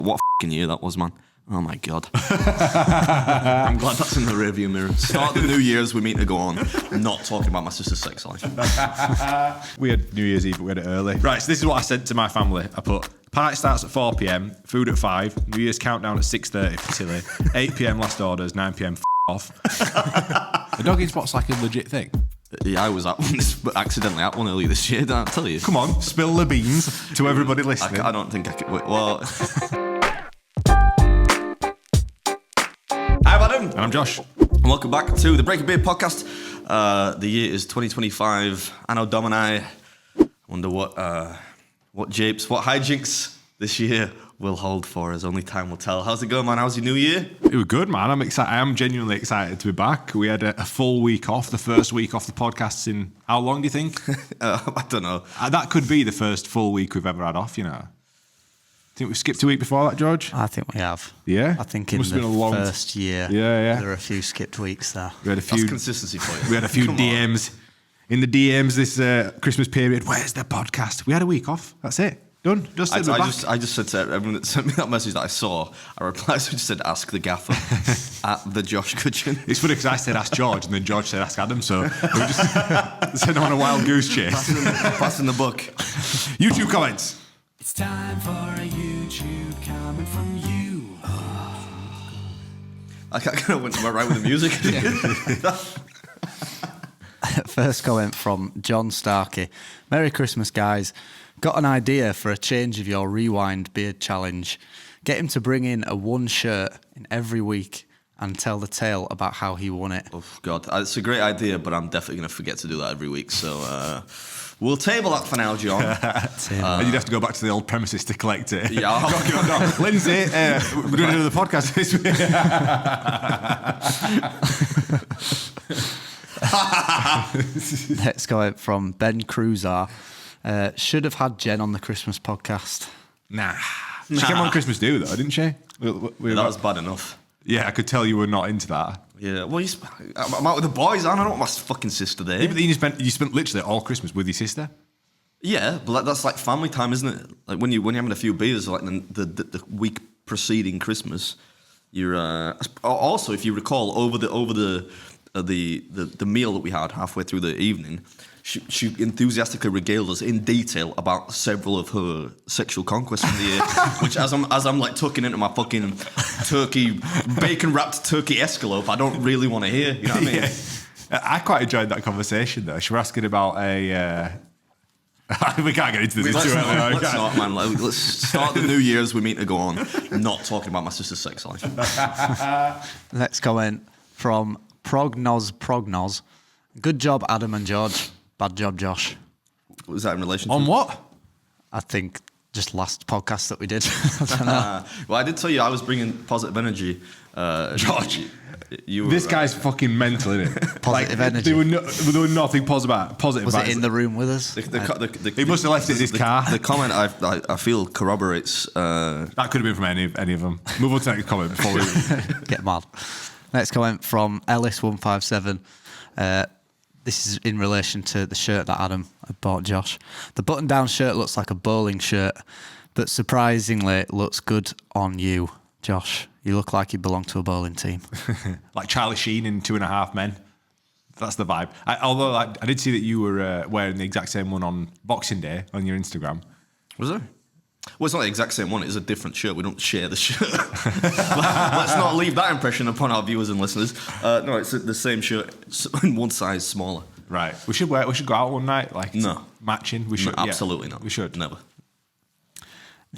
What a fucking year that was, man. Oh my God. I'm glad that's in the rearview mirror. Start the New Year's with me to go on, not talking about my sister's sex life. We had New Year's Eve, but we had it early. Right, so this is what I said to my family. I put, party starts at 4 p.m, food at 5, New Year's countdown at 6:30 for silly, 8 p.m, last orders, 9 p.m, off. The dogging spot's like a legit thing. Yeah, I was at one, accidentally at one earlier this year, didn't I tell you? Come on, spill the beans to everybody listening. I don't think I could. Well... Hi, Adam. And I'm Josh. And welcome back to the Breaking Beard podcast. The year is 2025. Anno Domini. I wonder what japes, what hijinks this year will hold for us. Only time will tell. How's it going, man? How's your new year? It was good, man. I'm excited. I am genuinely excited to be back. We had a full week off, the first week off the podcasts in how long do you think? I don't know. That could be the first full week we've ever had off, you know. Think we skipped a week before that, George? I think we have. Yeah? I think in the first year, there are a few skipped weeks there. We had a few, that's consistency for you. We had a few DMs. In the DMs this Christmas period, where's the podcast? We had a week off. That's it. Done. Just I just said to everyone that sent me that message that I saw, I replied, so I just said, ask the gaffer at the Josh Cudgeon. It's funny because I said ask George and then George said ask Adam, so we just sent him on a wild goose chase. Passing the buck. YouTube comments. It's time for a YouTube comment from you. I kind of went right with the music. First comment from John Starkey. Merry Christmas, guys. Got an idea for a change of your rewind beard challenge. Get him to bring in a one shirt in every week and tell the tale about how he won it. Oh, God. It's a great idea, but I'm definitely going to forget to do that every week. So we'll table that for now, John. And you'd have to go back to the old premises to collect it. Yeah. No. Lindsay, we're doing another podcast this week. Next comment from Ben Cruiser. Should have had Jen on the Christmas podcast. Nah. She came on Christmas Do, though, didn't she? That was bad enough. Yeah, I could tell you were not into that. Yeah, well, I'm out with the boys. I don't want my fucking sister there. Yeah, but then you spent literally all Christmas with your sister. Yeah, but that's like family time, isn't it? Like when you're having a few beers, like the week preceding Christmas, you're also, if you recall, over the meal that we had halfway through the evening, she enthusiastically regaled us in detail about several of her sexual conquests from the year, which as I'm like tucking into my fucking bacon wrapped turkey escalope, I don't really want to hear. You know what I mean? Yeah. I quite enjoyed that conversation though. She was asking about we can't get into this too early. Let's not, man. Let's start the New Year's with me to go on, not talking about my sister's sex life. Next comment from Prognos. Good job, Adam and George. Bad job, Josh. Was that in relation to? On what? I think just last podcast that we did. I don't know. Well, I did tell you I was bringing positive energy. George, you were, this guy's fucking mental, isn't it? Positive energy. There were nothing positive. Was it in the room with us? He must have left it in his car. The comment I feel corroborates. That could have been from any of them. Move on to the next comment before we get mad. Next comment from Ellis157. This is in relation to the shirt that Adam had bought Josh. The button-down shirt looks like a bowling shirt, but surprisingly looks good on you, Josh. You look like you belong to a bowling team. like Charlie Sheen in 2.5 Men. That's the vibe. Although I did see that you were wearing the exact same one on Boxing Day on your Instagram. Was there? Well, it's not the exact same one. It's a different shirt. We don't share the shirt. Let's not leave that impression upon our viewers and listeners. No, it's the same shirt, in one size smaller. Right. We should go out one night, like matching. We should. No, absolutely yeah. not. We should. Never.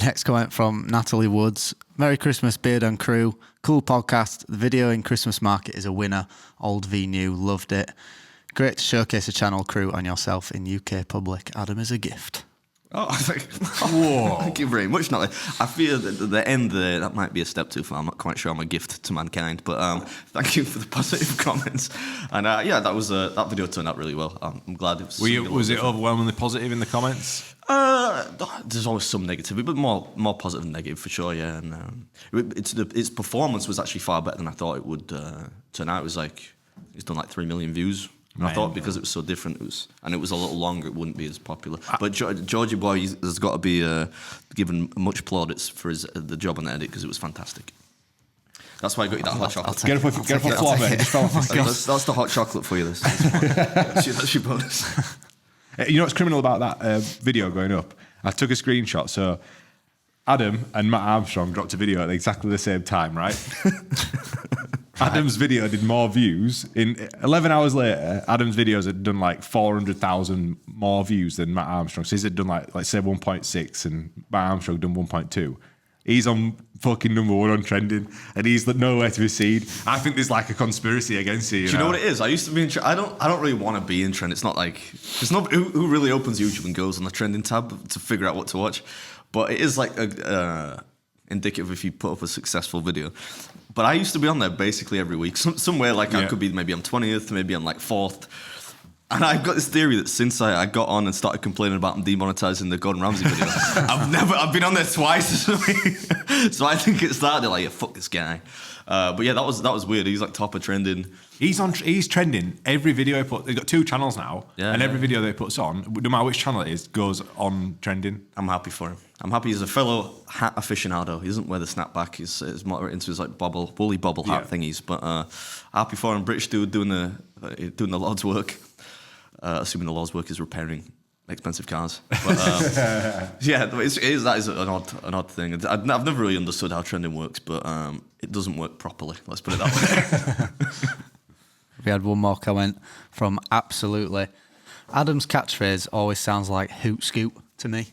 Next comment from Natalie Woods. Merry Christmas, Beard and crew. Cool podcast. The video in Christmas Market is a winner. Old v new. Loved it. Great to showcase a channel, crew, and yourself in UK public. Adam is a gift. Oh, whoa. Thank you very much, Natalie. I fear that the end there, that might be a step too far. I'm not quite sure I'm a gift to mankind, but thank you for the positive comments. And yeah, that video turned out really well. I'm glad it was. Was it overwhelmingly positive in the comments? There's always some negativity, but more positive than negative for sure, yeah. And its performance was actually far better than I thought it would turn out. It was like, it's done like 3 million views. And I thought because it was so different, it was a little longer, it wouldn't be as popular. But Georgie Boy has got to be given much plaudits for the job on the edit because it was fantastic. That's why I got you that hot chocolate. Get up off the floor, mate. Just fell off. That's the hot chocolate for you. That's your bonus. You know what's criminal about that video going up? I took a screenshot. So Adam and Matt Armstrong dropped a video at exactly the same time, right? Adam's video did more views. In 11 hours later, Adam's videos had done like 400,000 more views than Matt Armstrong. So he's had done like say 1.6 and Matt Armstrong done 1.2. He's on fucking number 1 on trending, and he's nowhere to be seen. I think there's like a conspiracy against you. Do you know what it is? I used to be in trend. I don't really want to be in trend. It's not like there's nobody who really opens YouTube and goes on the trending tab to figure out what to watch. But it is like indicative if you put up a successful video. But I used to be on there basically every week. Somewhere like I could be maybe on 20th, maybe on like 4th. And I've got this theory that since I got on and started complaining about them demonetizing the Gordon Ramsay video, I've been on there twice. So I think it started like, yeah, fuck this guy. But yeah, that was weird. He's like top of trending. He's trending every video he puts. They've got 2 channels now, and every video that he puts on, no matter which channel it is, goes on trending. I'm happy for him. I'm happy he's a fellow hat aficionado. He doesn't wear the snapback. He's more into his like woolly bobble hat thingies. But happy for him. British dude doing the Lord's work. Assuming the Lord's work is repairing expensive cars. But, yeah, that is an odd thing. I've never really understood how trending works, but it doesn't work properly. Let's put it that way. We had one more comment from Absolutely. Adam's catchphrase always sounds like hoot scoot to me.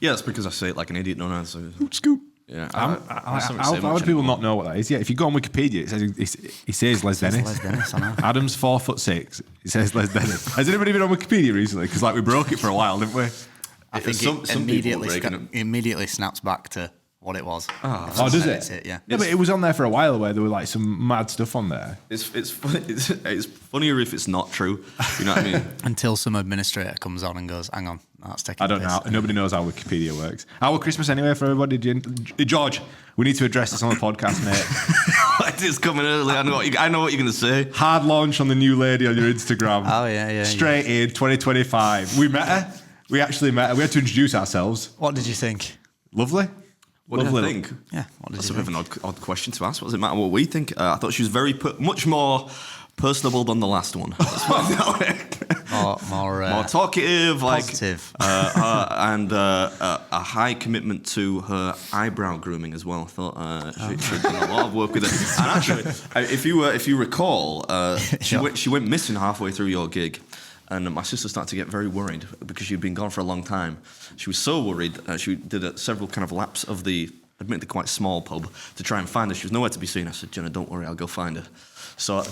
Yeah, that's because I say it like an idiot, don't I? So, Hoot scoot. Yeah. How would people not know what that is? Yeah, if you go on Wikipedia, it says Les Dennis. Les Dennis, I know. Adam's 4'6". It says Les Dennis. Has anybody been on Wikipedia recently? Because like we broke it for a while, didn't we? I think some it immediately snaps back to what it was. Oh, does it? Yeah. Yeah, but it was on there for a while where there were like some mad stuff on there. It's funnier if it's not true. You know what I mean? Until some administrator comes on and goes, hang on, that's taking I don't know. Nobody knows how Wikipedia works. Our Christmas anyway for everybody. George, we need to address this on the podcast, mate. It's coming early. I know what you're going to say. Hard launch on the new lady on your Instagram. Oh, yeah. Straight in 2025. We met her. We actually met her. We had to introduce ourselves. What did you think? Lovely. What did I think? Yeah, what did That's you a bit of an odd question to ask. What does it matter what we think? I thought she was much more personable than the last one. More talkative, positive. and a high commitment to her eyebrow grooming as well. I thought she'd done a lot of work with it. And actually, if you recall, she went missing halfway through your gig. And my sister started to get very worried because she'd been gone for a long time. She was so worried, she did several kind of laps of the, admittedly quite small pub to try and find her. She was nowhere to be seen. I said, Jenna, don't worry, I'll go find her. So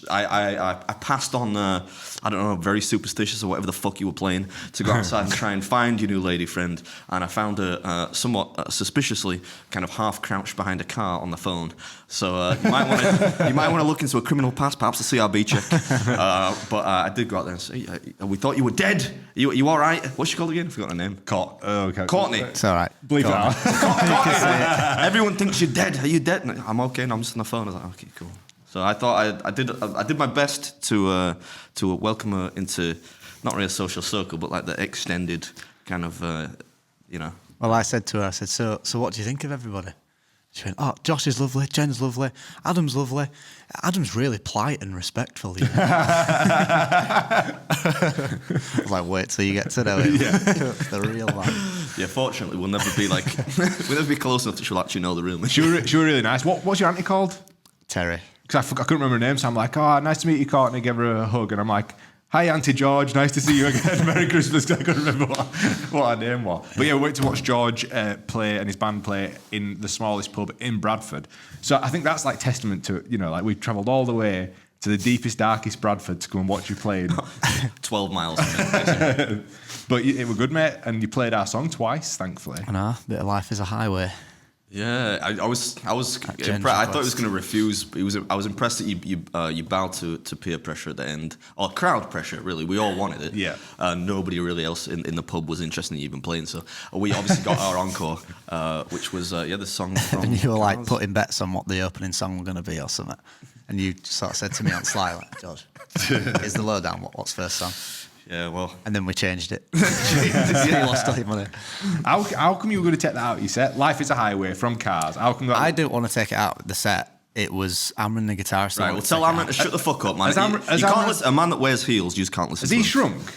I passed on, I don't know, very superstitious or whatever the fuck you were playing, to go outside and try and find your new lady friend. And I found her somewhat suspiciously kind of half crouched behind a car on the phone. So you might want to look into a criminal past, perhaps a CRB check. But I did go out there and say, we thought you were dead. You all right? What's she called again? I forgot her name. Courtney. It's all right. Believe it or not. Everyone thinks you're dead. Are you dead? And I'm okay. And I'm just on the phone. I was like, okay, cool. So I thought I did my best to welcome her into not really a social circle, but like the extended kind of, Well, I said to her, so what do you think of everybody? She went, oh, Josh is lovely, Jen's lovely, Adam's lovely. Adam's really polite and respectful. You know? I was like, wait till you get to know him. Yeah. The real man. Yeah, fortunately, we'll never be close enough that she'll actually know the real me. She was really nice. What's your auntie called? Terry. Because I couldn't remember her name, so I'm like, oh, nice to meet you, Courtney. Give her a hug, and I'm like, hi, Auntie George. Nice to see you again. Merry Christmas. I couldn't remember what her name was. But yeah, we went to watch George play and his band play in the smallest pub in Bradford. So I think that's like testament to, like we travelled all the way to the deepest, darkest Bradford to go and watch you play. 12 miles. But it was good, mate. And you played our song twice, thankfully. I know. Bit of life is a highway. Yeah, I was impressed. I thought he was going to refuse. I was impressed that you bowed to peer pressure at the end, or crowd pressure. Really, we all wanted it. Yeah. Nobody really else in the pub was interested in you even playing. So we obviously got our encore, which was the song from. And you were like putting bets on what the opening song was going to be or something. And you sort of said to me on Sly, like, George, Is the lowdown what's first song? Yeah, well. And then we changed it. You lost all your money. How come you were going to take that out of your set? Life is a Highway from Cars. How come that? I didn't want to take it out of the set. It was Amron, the guitarist. Right, well, tell Amron to shut the fuck up, man. Has Amron- has you can't Amron- listen, a man that wears heels, you just can't listen Has to he him. shrunk?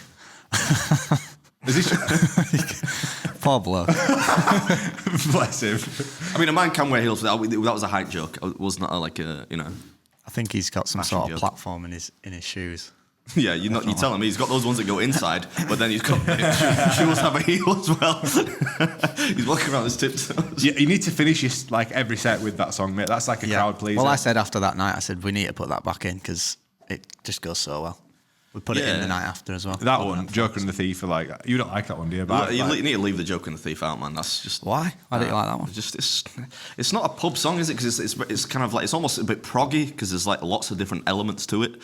Has he shrunk? Poor bloke. Bless him. I mean, a man can wear heels. That was a height joke. It was not like a, you know. I think he's got some Fashion sort of joke. platform in his shoes. Yeah, you're telling me he's got those ones that go inside, but then he's got shoes have a heel as well. He's walking around his tiptoes. You need to finish your, like every set with that song, mate. That's like a crowd pleaser. Well, I said after that night, I said we need to put that back in because it just goes so well. We put it in the night after as well. that one, Joker and the Thief, are like, you don't like that one, do you? But You like, need to leave the Joke and the Thief out, man. That's just Why? Why don't you like that one? It's not a pub song, is it? Because it's kind of like it's almost a bit proggy because there's like lots of different elements to it.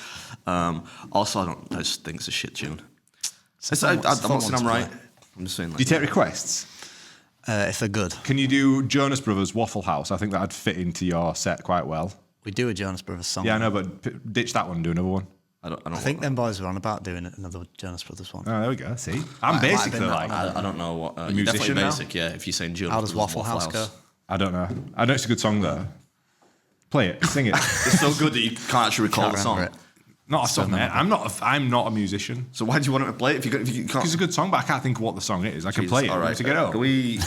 Also, I just think it's a shit tune. I'm not saying I'm right. I'm just saying. Like, do you take requests? If they're good. Can you do Jonas Brothers Waffle House? I think that'd fit into your set quite well. We do a Jonas Brothers song. Yeah, I know, but ditch that one and do another one. I think them boys were on about doing another Jonas Brothers one. Oh, there we go. See, I'm Might have basically been like. that. I don't know what. You're musician definitely now? basic, yeah. If you're saying Jonas, How does Brothers Waffle House go? I don't know. I know it's a good song though. Play it, sing it. It's so good that you can't actually recall Can't the song. remember it. Not a song, mate. I'm not a musician. So why do you want him to play it if you can't? Because it's a good song, but I can't think of what the song is. I can play it. All right. To get up. Do we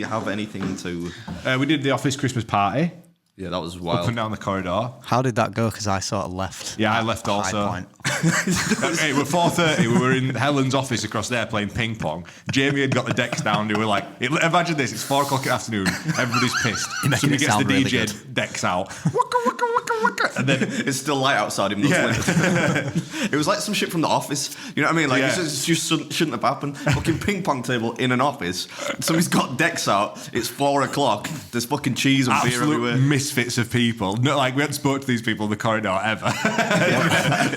have anything to? We did the office Christmas party Yeah, that was up wild. and down the corridor. How did that go? Because I sort of left. Yeah, I left High also. Point. Okay, we're 4:30. We were in Helen's office across there playing ping pong. Jamie had got the decks down. They were like, imagine this: it's 4 o'clock in the afternoon. Everybody's pissed. You're making Somebody it gets sound the really DJ good. decks out. Waka, waka, waka, waka. And then It's still light outside him. It was like some shit from The Office. You know what I mean? Like Yeah. this just shouldn't have happened. Fucking ping pong table in an office. Somebody's got decks out. It's 4 o'clock. There's fucking cheese and beer absolute everywhere. misfits of people. No, like we hadn't spoke to these people in the corridor ever.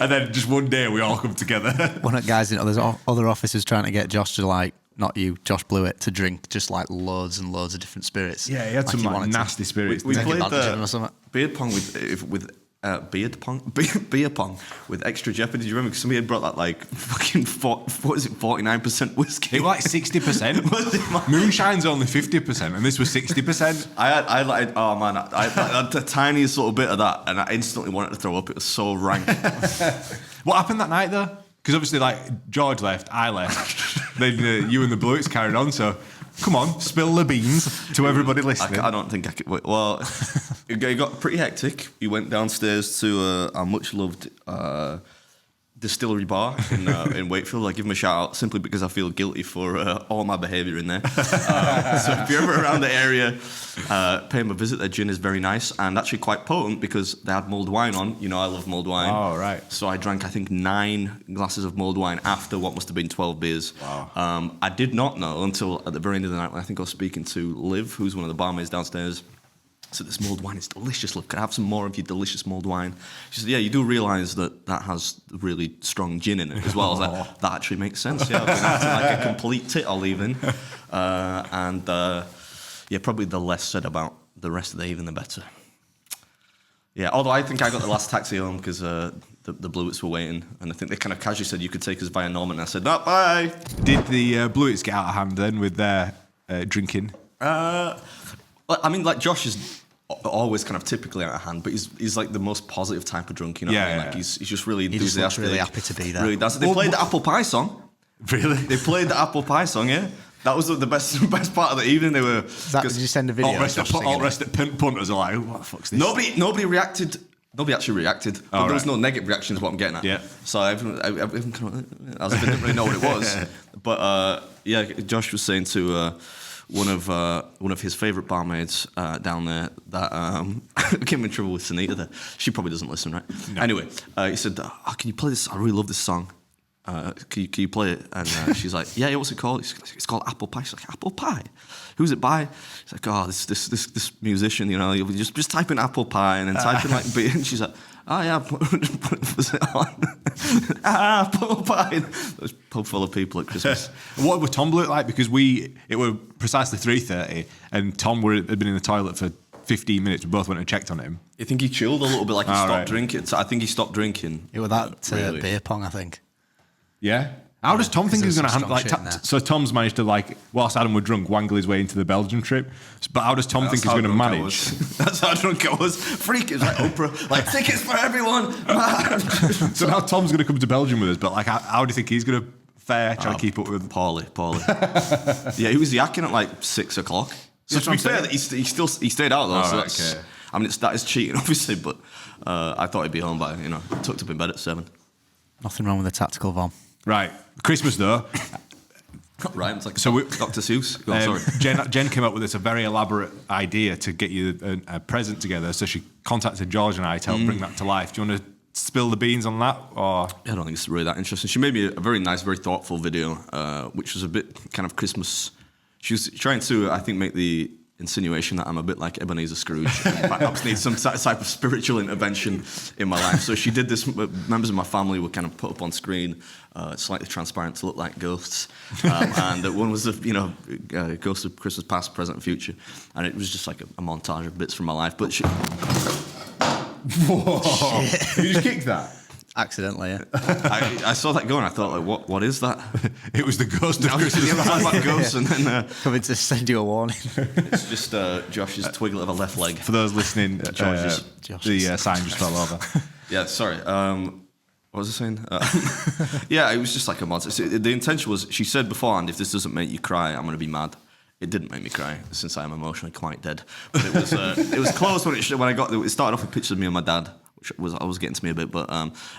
And then just one day we all come together. One of the guys in other offices trying to get Josh to like, not you, Josh Blewett, to drink just like loads and loads of different spirits. Yeah, he had some like, wanted to nasty spirits. We take played advantage of him or something. beer pong with beer pong with extra jeopardy. Do you remember? Because somebody had brought that like fucking 49% whiskey. It was like 60%. Was it, man? Moonshine's only 50%, and this was 60%. I had the tiniest little bit of that, and I instantly wanted to throw up. It was so rank. What happened that night though? Because obviously, like George left, I left, then you and the Blewitts carried on. So, come on, spill the beans to everybody listening. I don't think I could. Well, it got pretty hectic. We went downstairs to a much loved Distillery bar in Wakefield. I give them a shout out simply because I feel guilty for all my behaviour in there. So if you're ever around the area, pay them a visit. Their gin is very nice and actually quite potent because they had mulled wine on. You know, I love mulled wine. Oh, right. So I drank, I think, 9 glasses of mulled wine after what must have been 12 beers. Wow. I did not know until at the very end of the night when I think I was speaking to Liv, who's one of the barmaids downstairs. So this mulled wine is delicious. Look, could I have some more of your delicious mulled wine? She said, yeah, you do realise that has really strong gin in it as well. I was like, that actually makes sense. Yeah, I've been acting like a complete tit all evening. Yeah, probably the less said about the rest of the evening, the better. Yeah, although I think I got the last taxi home because the Blewitts were waiting, and I think they kind of casually said you could take us via Norman, and I said, no, bye. Did the Blewitts get out of hand then with their drinking? Well, I mean, like Josh is always kind of typically out of hand, but he's like the most positive type of drunk, you know what I mean? Like he's just really He just looks enthusiastic. really happy to be there. Really dancing. They played the apple pie song. Really? They played the apple pie song, yeah. That was the best part of the evening. They were. Did you send a video? All of Josh singing it? rest of punters are like, what the fuck's this? Nobody reacted. Nobody actually reacted. But there was no negative reaction is what I'm getting at. Yeah. So everyone kind of, as if I didn't really know what it was. But yeah, Josh was saying to one of his favourite barmaids down there that came in trouble with Sunita there. She probably doesn't listen, right? No. Anyway, he said, oh, can you play this? I really love this song. Can you play it? And she's like, yeah, what's it called? It's called Apple Pie. She's like, Apple Pie? Who's it by? She's like, oh, this musician, you know, you just type in Apple Pie and then type in like beer. And she's like, oh yeah, was it on? Apple Pie. It was pub full of people at Christmas. What were Tom Blewett like? Because it were precisely 3:30 and Tom had been in the toilet for 15 minutes. We both went and checked on him. You think he chilled a little bit, like he stopped right. drinking? So I think he stopped drinking. It was that really. beer pong, I think. Yeah. How does Tom think he's going to handle so Tom's managed to whilst Adam was drunk, wangle his way into the Belgian trip. But how does Tom think he's going to manage? That's how drunk I was. Freak, it was like Oprah, like tickets for everyone. So now Tom's going to come to Belgium with us, but like how do you think he's going to fare trying to keep up with? Poorly. Yeah, he was yakking at like 6 o'clock. So to be fair, he stayed out though. So that's, okay. I mean, that is cheating, obviously, but I thought he'd be home by, tucked up in bed at 7. Nothing wrong with a tactical vom. Right. Christmas though. Right, it's like So Dr. Seuss. Go on, sorry. Jen came up with a very elaborate idea to get you a present together. So she contacted George and I to help bring that to life. Do you want to spill the beans on that? Or I don't think it's really that interesting. She made me a very nice, very thoughtful video, which was a bit kind of Christmas. She was trying to, I think, make the insinuation that I'm a bit like Ebenezer Scrooge and perhaps need some type of spiritual intervention in my life. So she did this. Members of my family were kind of put up on screen, slightly transparent to look like ghosts, and one was ghost of Christmas past, present, and future, and it was just like a montage of bits from my life. But whoa! You just kicked that. Accidentally, yeah. I saw that going. I thought, like, what is that? It was the ghost of I was Christmas talking past. about ghosts, and then Coming to send you a warning. it's just Josh's twiggle of a left leg. For those listening, George's. the sign just fell over. Yeah, sorry. What was I saying? Yeah, it was just like a monster. So the intention was, she said beforehand, if this doesn't make you cry, I'm going to be mad. It didn't make me cry, since I am emotionally quite dead. But it was close when I got there. It started off with pictures of me and my dad, which was getting to me a bit. But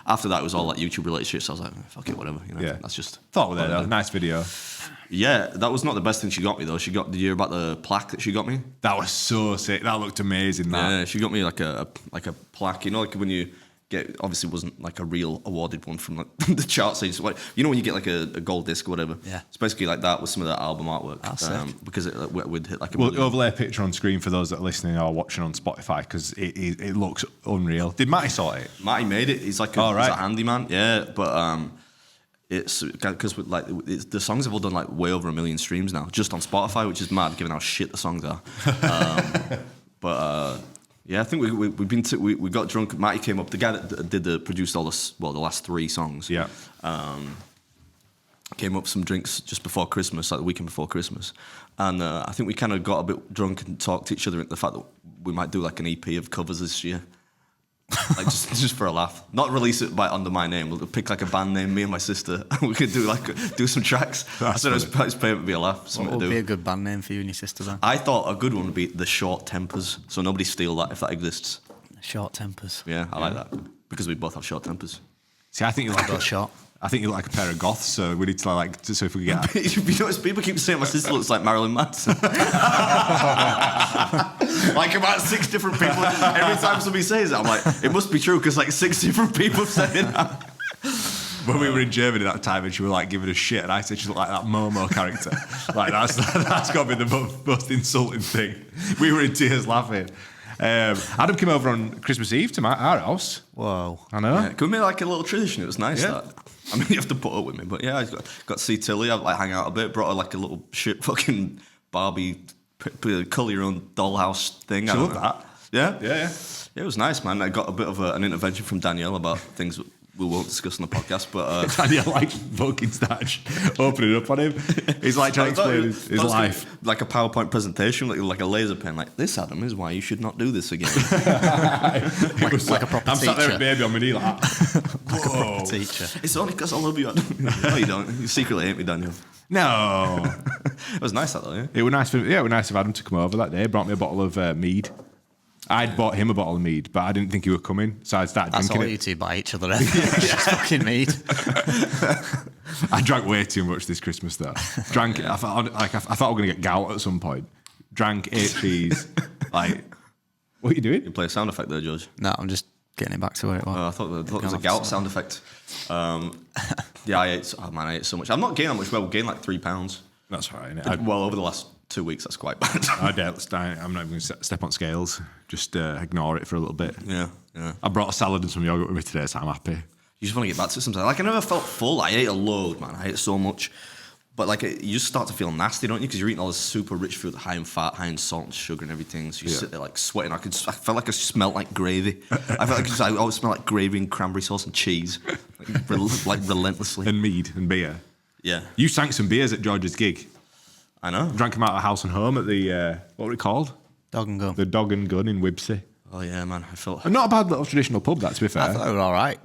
after that, it was all like YouTube related shit. So I was like, fuck it, whatever. Yeah, that's just thought with that. Nice video. Yeah, that was not the best thing she got me though. Did you hear about the plaque that she got me? That was so sick. That looked amazing. That. Yeah, she got me like a plaque. Like when you get, obviously it wasn't like a real awarded one from like the charts. So like, when you get like a gold disc or whatever. Yeah. It's basically like that with some of that album artwork. That's sick. Because it would hit like a. We'll overlay a picture on screen for those that are listening or watching on Spotify because it looks unreal. Did Matty sort it? Matty made it. He's like he's a handyman. Yeah, but it's because the songs have all done like way over 1 million streams now just on Spotify, which is mad given how shit the songs are. Yeah, I think we got drunk. Matty came up. The guy that produced all the last 3 songs. Yeah. Came up with some drinks just before Christmas, like the weekend before Christmas, and I think we kind of got a bit drunk and talked to each other into the fact that we might do like an EP of covers this year. Like just for a laugh, not release it under my name. We'll pick like a band name, me and my sister, and we could do some tracks. I said it would be a laugh. What would be a good band name for you and your sister then? I thought a good one would be The Short Tempers, so nobody steal that if that exists. Short tempers. Yeah, I like that because we both have short tempers. See, I think you like short. I think you look like a pair of goths, so we need to so if we get. You notice people keep saying my sister looks like Marilyn Manson. Like about 6 different people. Every time somebody says it, I'm like, it must be true because like 6 different people saying that. When we were in Germany that time and she was like giving us shit and I said she looked like that Momo character. Like that's got to be the most insulting thing. We were in tears laughing. Adam came over on Christmas Eve to our house. Whoa. I know. Yeah, could we make like a little tradition? It was nice that. I mean, you have to put up with me, but yeah, I got to see Tilly. I like hang out a bit. Brought her like a little shit fucking Barbie, colour your own dollhouse thing. She loved that. Yeah? Yeah. Yeah, it was nice, man. I got a bit of an intervention from Danielle about things that we won't discuss on the podcast, but... Danielle like fucking starch opening up on him. He's like trying to explain his life. Like a PowerPoint presentation, like a laser pen, like, this, Adam, is why you should not do this again. Like a proper I'm teacher. sat there with baby on my knee like, Like a proper teacher. It's only because I love you, Adam. No, you don't. You secretly hate me, Daniel. no. It was nice, that, though, yeah? It was nice of Adam to come over that day. He brought me a bottle of mead. I'd bought him a bottle of mead, but I didn't think he was coming, so I started That's drinking all it. you two buy each other. It's just fucking mead. I drank way too much this Christmas, though. Drank. I thought I was going to get gout at some point. Drank, ate cheese. Like, what are you doing? You play a sound effect there, George. No, I'm just getting it back to where it was. I thought there was a gout sound effect. Yeah, I ate so much. I'm not gaining that much. Well, I gained like 3 pounds. That's all right. Well, over the last 2 weeks, that's quite bad. I'm not even going to step on scales. Just ignore it for a little bit. Yeah. I brought a salad and some yogurt with me today, so I'm happy. You just want to get back to it sometimes. Like, I never felt full. I ate a load, man. I ate so much. But like you just start to feel nasty, don't you? Because you're eating all this super rich food, high in fat, high in salt and sugar and everything. So you sit there like sweating. I felt like I smelled like gravy. I felt like I always smell like gravy and cranberry sauce and cheese, like relentlessly. And mead and beer. Yeah, You sank some beers at George's gig. I know. Drank them out of house and home at the what were it called? Dog and Gun. The Dog and Gun in Wibsey. Oh yeah, man. I felt. And not a bad little traditional pub, that, to be fair. I thought they were all right.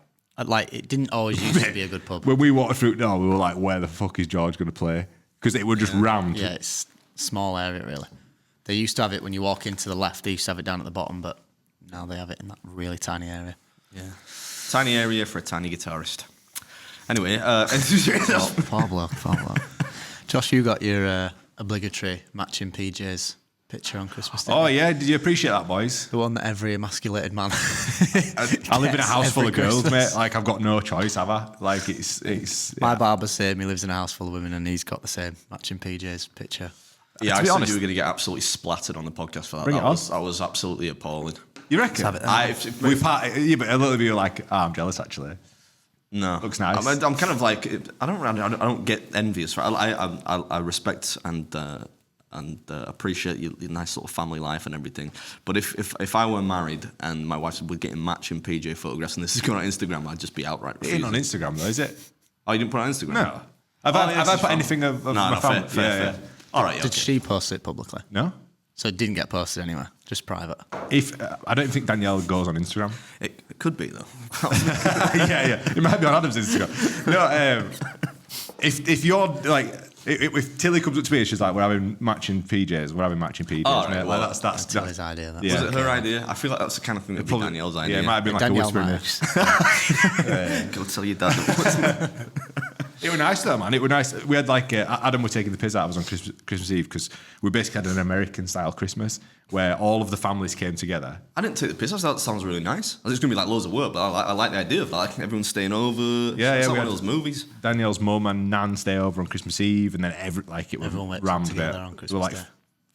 Like, it didn't always used to be a good pub. When we walked through, we were like, where the fuck is George going to play? Because it were just rammed. Yeah, it's a small area, really. They used to have it when you walk into the left. They used to have it down at the bottom, but now they have it in that really tiny area. Yeah, tiny area for a tiny guitarist. Anyway, Poor bloke. Josh, you got your obligatory matching PJs picture on Christmas Day. Oh, yeah. Did you appreciate that, boys? The one that every emasculated man. I live in a house full of girls, Christmas. mate. Like, I've got no choice, have I? Like, it's My barber's same. He lives in a house full of women, and he's got the same matching PJs picture. yeah, To I be said honest- you were going to get absolutely splattered on the podcast for that. Bring it on. I was absolutely appalling. You reckon? Let's have it then. Yeah, but a lot of you are like, I'm jealous, actually. No, Looks nice. I'm kind of like I don't get envious. I respect and appreciate your nice little family life and everything. But if I were married and my wife was getting matching PJ photographs and this is going on Instagram, I'd just be outright It ain't on refusing. Instagram, though, is it? Oh, you didn't put it on Instagram? No. Have I put anything of my family? Fair. All right. Yeah, Did okay. she post it publicly? No? So it didn't get posted anywhere, just private. If I don't think Danielle goes on Instagram. It could be though. yeah. It might be on Adam's Instagram. No, if you're like, if Tilly comes up to me and she's like, we're having matching PJs, mate. right, well, Like, that's Tilly's idea. That. Yeah. Was it her idea? I feel like that's the kind of thing that'd be Danielle's idea. Yeah, it might have been like Danielle a whisper in might there. have- Go tell your dad. It was nice though, man. It was nice. We had like Adam was taking the piss out of us on Christmas Eve because we basically had an American style Christmas where all of the families came together. I didn't take the piss. I thought that sounds really nice. I was just gonna be like loads of work, but I like the idea of that. Like everyone staying over. Yeah, it's we like one had- of those movies. Danielle's mum and Nan stay over on Christmas Eve, and then it was Everyone went rammed together there. on There Christmas were like Day.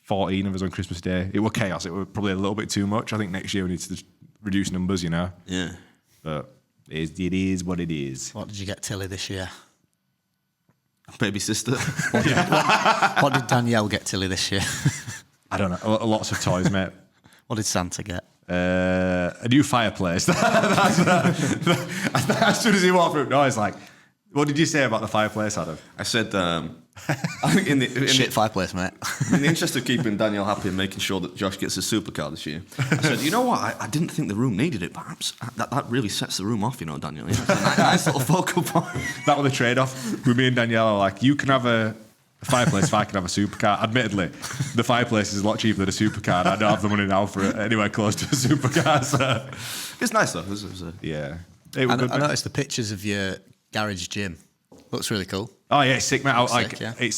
14 of us on Christmas Day. It was chaos. It was probably a little bit too much. I think next year we need to just reduce numbers, you know. Yeah. But it is what it is. What did you get Tilly this year? Baby sister. What did Danielle get Tilly this year? I don't know. Lots of toys, mate. What did Santa get? A new fireplace. As soon as he walked through, no, it's like, what did you say about the fireplace, Adam? I said, I think Shit fireplace, mate. in the interest of keeping Daniel happy and making sure that Josh gets his supercar this year, I said, you know what? I didn't think the room needed it. Perhaps that really sets the room off, you know, Daniel. Yeah, it's a nice little focal point. That was the trade-off. With me and Danielle are like, you can have a fireplace if I can have a supercar. Admittedly, the fireplace is a lot cheaper than a supercar. And I don't have the money now for it anywhere close to a supercar. So. It's nice though. Yeah. It was good, I mate. noticed the pictures of your garage gym. Looks really cool. Oh yeah, it's sick, mate. Sick, yeah. It's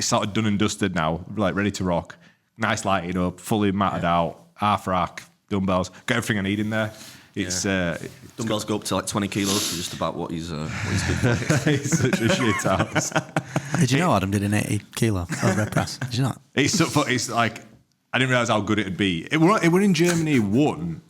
sort of done and dusted now, like ready to rock. Nice lighting up, fully matted out, half rack, dumbbells, got everything I need in there. It's Dumbbells go up to like 20 kilos for just about what he's good for. it's such a shit house. Did you know Adam did an 80 kilo overhead press? Did you not? It's like I didn't realize how good it'd be. It were in Germany one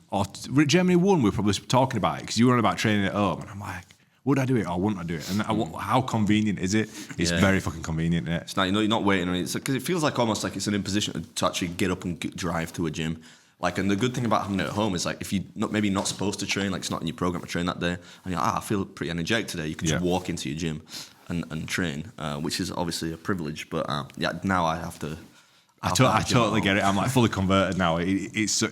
Germany one. We were probably talking about it because you were on about training at home, and I'm like, would I do it or wouldn't I do it? And how convenient is it? It's very fucking convenient, isn't it? It's not, you're not waiting on it. Because it feels like almost like it's an imposition to actually get up and drive to a gym. Like, and the good thing about having it at home is like if you're maybe not supposed to train, like it's not in your program to train that day, and you're like, I feel pretty energetic today. You can just walk into your gym and train, which is obviously a privilege. But now I have to. I totally get it. I'm like fully converted now. It's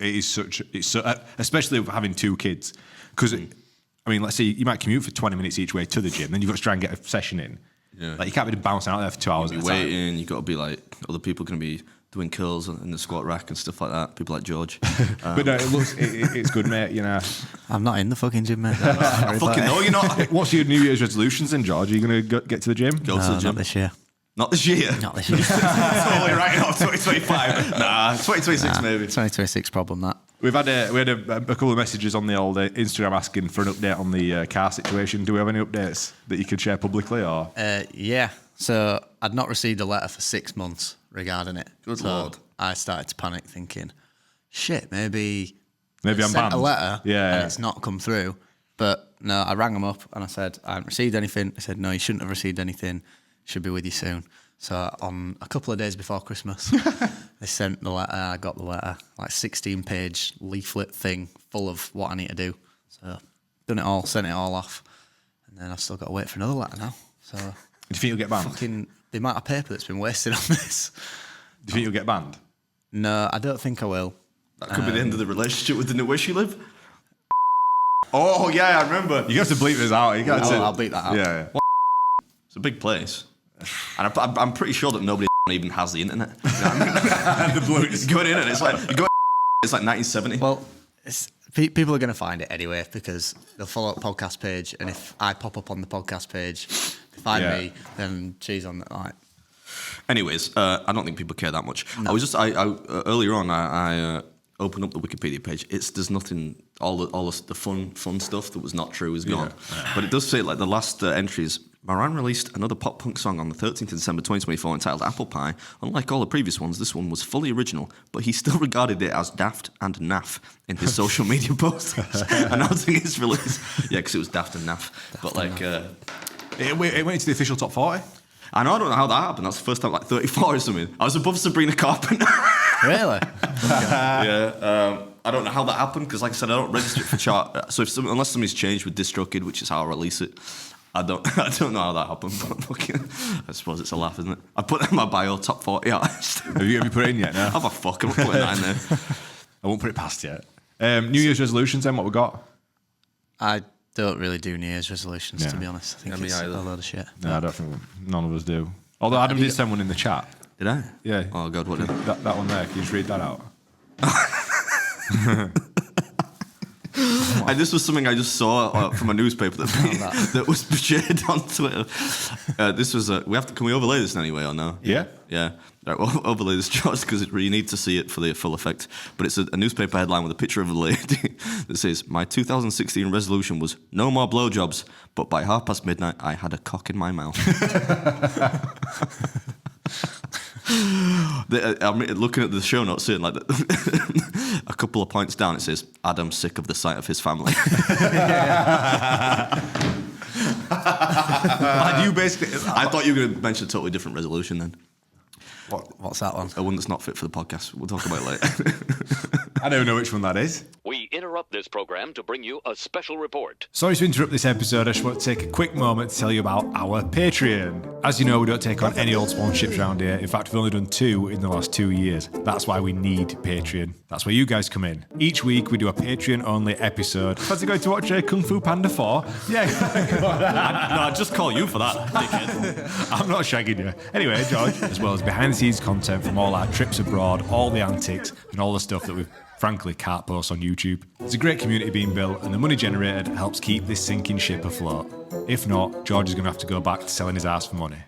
especially having two kids, because I mean, let's say you might commute for 20 minutes each way to the gym, then you've got to try and get a session in. Yeah. Like you can't be bouncing out there for 2 hours. You're waiting. You got to be like other people going to be doing curls in the squat rack and stuff like that. People like George. But no, it's good, mate. You know. I'm not in the fucking gym, mate. I fucking know you're not. What's your New Year's resolutions then, George? Are you going to get to the gym? Go to the gym. Not this year. Not this year. Not this year. Totally writing off 2025. Nah, 2026 maybe. 2026 problem that. We had a couple of messages on the old Instagram asking for an update on the car situation. Do we have any updates that you could share publicly, or? Yeah. So I'd not received a letter for 6 months regarding it. Good Lord. I started to panic, thinking, shit, maybe I'm sent banned. a letter Yeah. and it's not come through. But no, I rang them up and I said, I haven't received anything. They said, no, you shouldn't have received anything. Should be with you soon. So on a couple of days before Christmas, they sent the letter. I got the letter, like 16-page leaflet thing full of what I need to do. So done it all, sent it all off, and then I've still got to wait for another letter now. So Do you think you'll get banned? fucking the amount of paper that's been wasted on this. Do you think you'll get banned? No, I don't think I will. That could be the end of the relationship with the new. Where she live? Oh yeah, I remember. You have to bleep this out. You got to. I'll beat that out. Yeah. It's a big place, and I'm pretty sure that nobody even has the internet. You know what I mean? The blues. Going in and it's like 1970. Well, people are going to find it anyway because they'll follow the podcast page, and if I pop up on the podcast page, they find me, then she's on the like. Anyways, I don't think people care that much. No. I earlier on I opened up the Wikipedia page. There's nothing. All the fun stuff that was not true is gone. Yeah. But it does say like the last entries. Moran released another pop punk song on the 13th of December 2024 entitled Apple Pie. Unlike all the previous ones, this one was fully original, but he still regarded it as daft and naff in his social media posts, announcing its release. Yeah, because it was daft and naff. But like, it went into the official top 40. I don't know how that happened. That's the first time, like 34 or something. I was above Sabrina Carpenter. Really? Yeah. I don't know how that happened because, like I said, I don't register it for chart. So unless something's changed with DistroKid, which is how I release it, I don't know how that happened. But I suppose it's a laugh, isn't it? I put in my bio top 40 artist. Have you put it in yet? No. Have a fuck. I'm not putting that in there. I won't put it past yet. New Year's resolutions. Then what we got? I don't really do New Year's resolutions, to be honest. I think it's a load of shit. No, I don't think none of us do. Although Adam did send one in the chat. Did I? Yeah. Oh God, what did? That one there. Can you just read that out? And this was something I just saw from a newspaper that was shared on Twitter. This was can we overlay this in any way or no? Yeah. Yeah. Right, well, overlay this, George, because you need to see it for the full effect. But it's a newspaper headline with a picture of a lady that says, "My 2016 resolution was no more blowjobs, but by midnight I had a cock in my mouth." I'm looking at the show notes, seeing like a couple of points down. It says, "Adam's sick of the sight of his family." You basically. I thought you were going to mention a totally different resolution then. What's that one? A one that's not fit for the podcast. We'll talk about it later. I don't know which one that is. We interrupt this program to bring you a special report. Sorry to interrupt this episode. I just want to take a quick moment to tell you about our Patreon. As you know, we don't take on any old sponsorships around here. In fact, we've only done 2 in the last 2 years. That's why we need Patreon. That's where you guys come in. Each week, we do a Patreon-only episode. Fancy going to watch Kung Fu Panda 4? Yeah. No, I'd just call you for that, dickhead. I'm not shagging you. Anyway, George, as well as behind-the-scenes content from all our trips abroad, all the antics, and all the stuff that we've frankly can't post on YouTube. It's a great community being built, and the money generated helps keep this sinking ship afloat. If not, George is going to have to go back to selling his ass for money.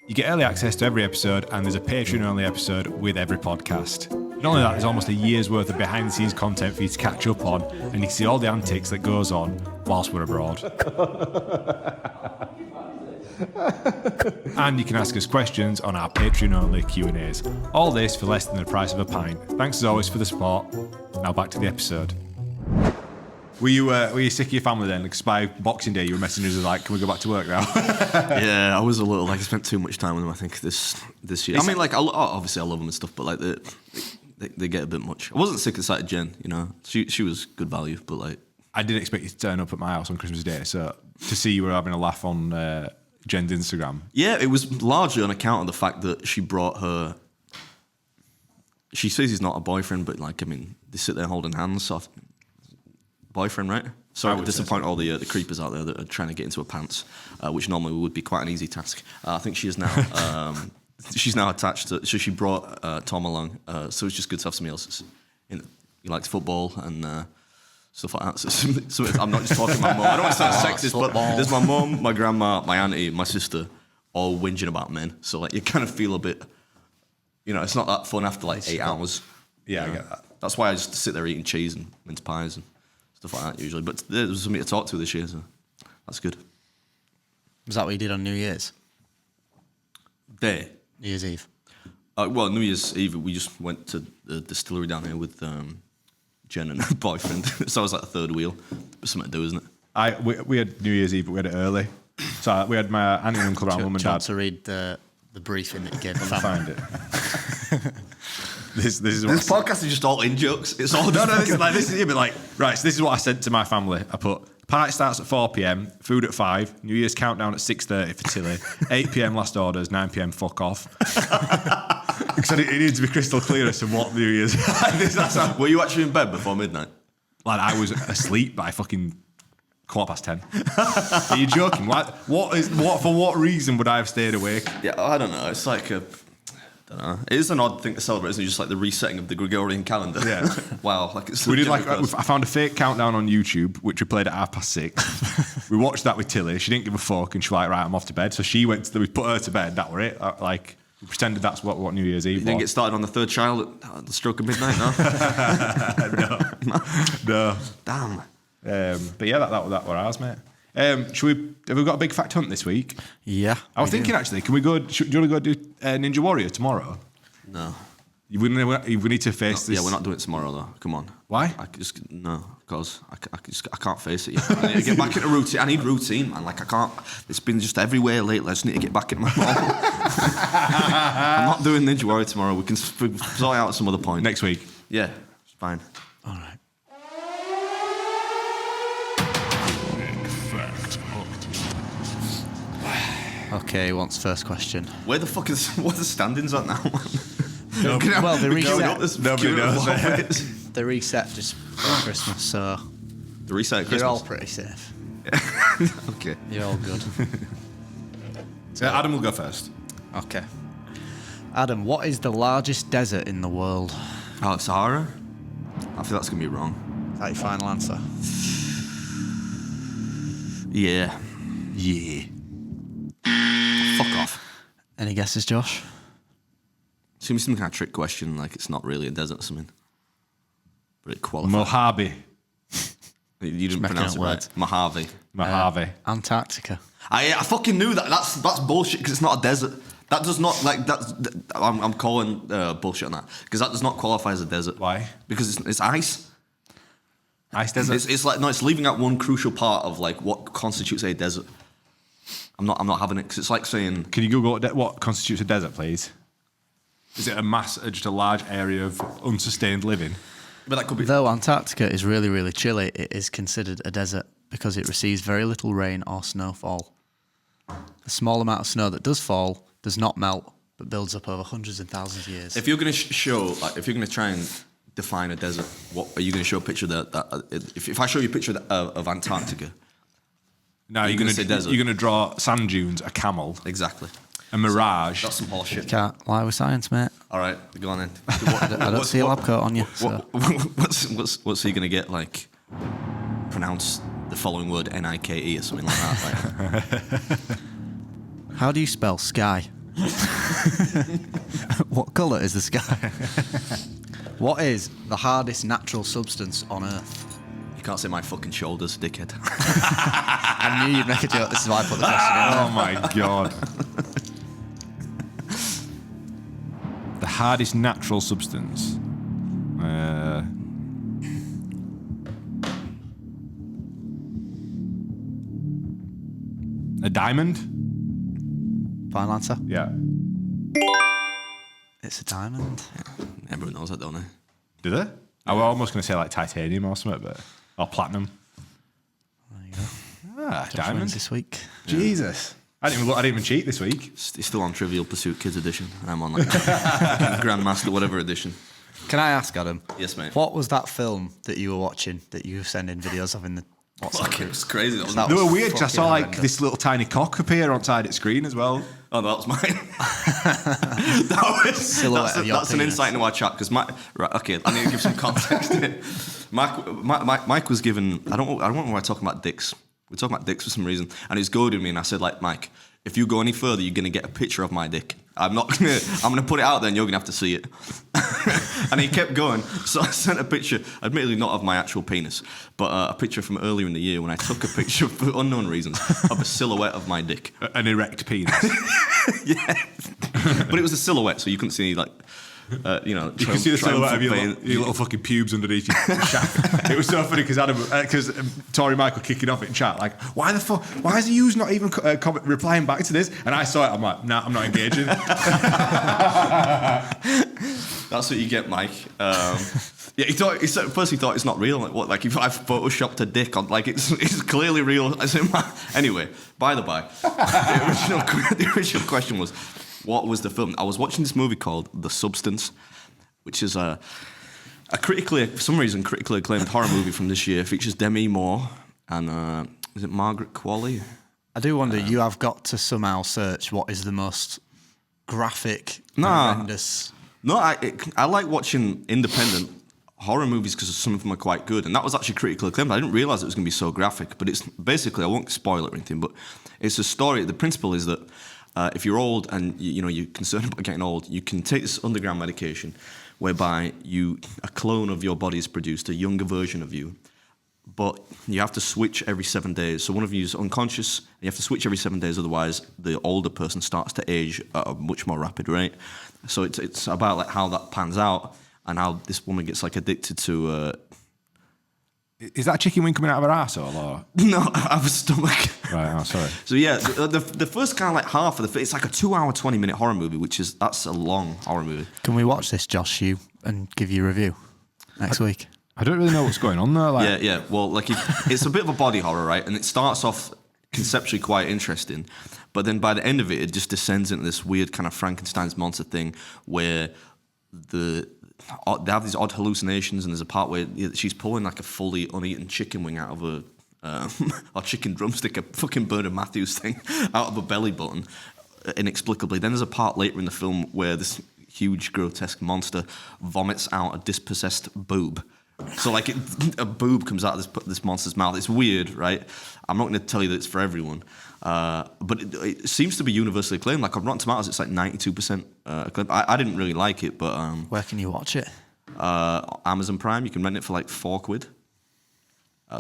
You get early access to every episode, and there's a Patreon-only episode with every podcast. Not only that, there's almost a year's worth of behind-the-scenes content for you to catch up on, and you can see all the antics that goes on whilst we're abroad. And you can ask us questions on our Patreon-only Q&As. All this for less than the price of a pint. Thanks as always for the support. Now back to the episode. Were you sick of your family then? Because by Boxing Day, you were messaging us like, "Can we go back to work now?" Yeah, I was a little like I spent too much time with them. I think this year. I mean, like obviously I love them and stuff, but like they get a bit much. I wasn't sick of the sight of Jen. You know, she was good value, but like I didn't expect you to turn up at my house on Christmas Day, so to see you were having a laugh on Jen's Instagram. Yeah, it was largely on account of the fact that she brought her. She says he's not a boyfriend, but like I mean, they sit there holding hands. So boyfriend, right? Sorry to disappoint all the creepers out there that are trying to get into her pants, which normally would be quite an easy task. I think she is now. She's now attached to. So she brought Tom along. So it's just good to have somebody else. He likes football and. Stuff like that. So I'm not just talking about my mum. I don't want to sound sexist, but there's my mum, my grandma, my auntie, my sister, all whinging about men. So like you kind of feel a bit, it's not that fun after like 8 hours. Yeah, I get that. That's why I just sit there eating cheese and mince pies and stuff like that usually. But there was somebody to talk to this year, so that's good. Was that what you did on New Year's? Day? New Year's Eve? Well, New Year's Eve, we just went to the distillery down here with Jen and her boyfriend. So I was like the third wheel. But something to do, isn't it? We had New Year's Eve, but we had it early. So we had my auntie and uncle around, mum and Do you want dad. to read the briefing that you gave the I'll family? find it. This is what This podcast is just all in jokes. It's all No, just this is right. So this is what I said to my family. I put party starts at 4 p.m, food at 5, New Year's countdown at 6:30 for Tilly, 8 p.m. last orders, 9 p.m. fuck off. Because it needs to be crystal clear as to what New Year's. Were you actually in bed before midnight? Like I was asleep by fucking 10:15. Are you joking? For what reason would I have stayed awake? Yeah, I don't know. It's like I don't know. It is an odd thing to celebrate, isn't it? Just like the resetting of the Gregorian calendar. Yeah. Wow. Like it's We did legitimately close. I found a fake countdown on YouTube, which we played at 6:30. We watched that with Tilly. She didn't give a fuck, and she was like, right, I'm off to bed. So she went. We put her to bed. That were it. We pretended that's what New Year's Eve You didn't was. get started on the third child at the stroke of midnight, no? No. Damn. But yeah, that were ours, mate. Have we got a big fact hunt this week? Yeah. I was thinking actually, can we go? Do you want to go do Ninja Warrior tomorrow? No. We need to face this. Yeah, we're not doing it tomorrow though. Come on. Why? Because I can't face it yet. I need to get back into routine. I need routine, man. Like I can't. It's been just everywhere lately. I just need to get back in my role. I'm not doing Ninja Warrior tomorrow. We can sort it out at some other point. Next week. Yeah, it's fine. All right. Okay, what's first question? Where the fuck is what are the standings on now? Well, they reset. Nobody knows. They reset just before Christmas, so The reset at you're all Christmas. pretty safe. Okay. You're all good. So Adam will go first. Okay. Adam, what is the largest desert in the world? Oh, Sahara? I feel that's gonna be wrong. Is that your final answer? Yeah. Yeah. Fuck off. Any guesses, Josh? It's gonna be some kind of trick question, like it's not really a desert or something. But it qualifies. Mojave. You didn't making pronounce up it right. words. Mojave. Mojave. Antarctica. I fucking knew that. That's bullshit because it's not a desert. That does not like that. I'm calling bullshit on that because that does not qualify as a desert. Why? Because it's ice. Ice desert. It's like no, it's leaving out one crucial part of like what constitutes a desert. I'm not having it because it's like saying Can you Google what constitutes a desert, please? Is it just a large area of unsustained living? but that could be Though Antarctica is really, really chilly, it is considered a desert because it receives very little rain or snowfall. The small amount of snow that does fall does not melt, but builds up over hundreds and thousands of years. If you're going to show, like, if you're going to try and define a desert, what are you going to show a picture if I show you a picture of Antarctica? No, Are you gonna say desert? You're going to draw sand dunes, a camel, Exactly. a mirage. That's some horseshit. Can't lie with science, mate. All right, go on then. I don't see a lab coat on you. So. What's he going to get, like, pronounce the following word Nike or something like that? Like, How do you spell sky? What colour is the sky? What is the hardest natural substance on Earth? you can't say my fucking shoulders, dickhead. I knew you'd make a joke. This is why I put the question in. Oh my god. The hardest natural substance. A diamond? Final answer? Yeah. It's a diamond. Everyone knows that, don't they? Did they? I was almost going to say like titanium or something, or platinum. There you go. Ah, Josh diamond. wins this week. Jesus. I didn't even cheat this week. He's still on Trivial Pursuit Kids Edition, and I'm on like Grandmaster whatever edition. Can I ask, Adam? Yes, mate. What was that film that you were watching that you were sending videos of in the WhatsApp Fuck, it group? was crazy. That was That They was were weird because I fucking saw like horrendous. this little tiny cock appear on side its screen as well. Oh, no, that was mine. Silhouette of your that's an penis. insight into our chat because right, okay, I need to give some context here. Mike was given. I don't know why we're talking about dicks. We're talking about dicks for some reason, and he's goaded me, and I said like, Mike, if you go any further, you're gonna get a picture of my dick. I'm gonna put it out there, and you're gonna have to see it. And he kept going, so I sent a picture, admittedly not of my actual penis, but a picture from earlier in the year when I took a picture for unknown reasons of a silhouette of my dick. An erect penis. Yeah, but it was a silhouette, so you couldn't see like You know, You can see the silhouette of triumphant your little fucking pubes underneath your shaft. It was so funny because Tori Michael kicking off in chat like, why the fuck? Why is the use not even replying back to this? And I saw it. I'm like, nah, I'm not engaging. That's what you get, Mike. Yeah, he first he thought it's not real. Like what? Like if I've photoshopped a dick on, like it's clearly real. Anyway, by the by, the original question was, what was the film? I was watching this movie called The Substance, which is a critically, for some reason, critically acclaimed horror movie from this year. It features Demi Moore and is it Margaret Qualley? I do wonder. You have got to somehow search what is the most graphic, horrendous. No, I like watching independent horror movies because some of them are quite good, and that was actually critically acclaimed. I didn't realise it was going to be so graphic, but it's basically, I won't spoil it or anything, but it's a story. The principle is that if you're old and you're concerned about getting old, you can take this underground medication whereby a clone of your body is produced, a younger version of you, but you have to switch every 7 days. So one of you is unconscious, and you have to switch every 7 days, otherwise the older person starts to age at a much more rapid rate. So it's about like how that pans out and how this woman gets like addicted to. Is that a chicken wing coming out of her arsehole or? No, out of her stomach. Right. Oh, sorry. So yeah, the first kind of like half of it's like a 2 hour 20-minute horror movie, that's a long horror movie. Can we watch this, Josh, and give you a review next week? I don't really know what's going on there. Like. Yeah. Well, like it's a bit of a body horror, right? And it starts off conceptually quite interesting, but then by the end of it, it just descends into this weird kind of Frankenstein's monster thing where they have these odd hallucinations, and there's a part where she's pulling like a fully uneaten chicken wing out of a or chicken drumstick, a fucking Bernard Matthews thing out of a belly button, inexplicably. Then there's a part later in the film where this huge grotesque monster vomits out a dispossessed boob. So like a boob comes out of this monster's mouth. It's weird, right? I'm not going to tell you that it's for everyone, but it seems to be universally acclaimed. Like on Rotten Tomatoes, it's like 92% acclaimed. I didn't really like it, but where can you watch it? Amazon Prime. You can rent it for like £4.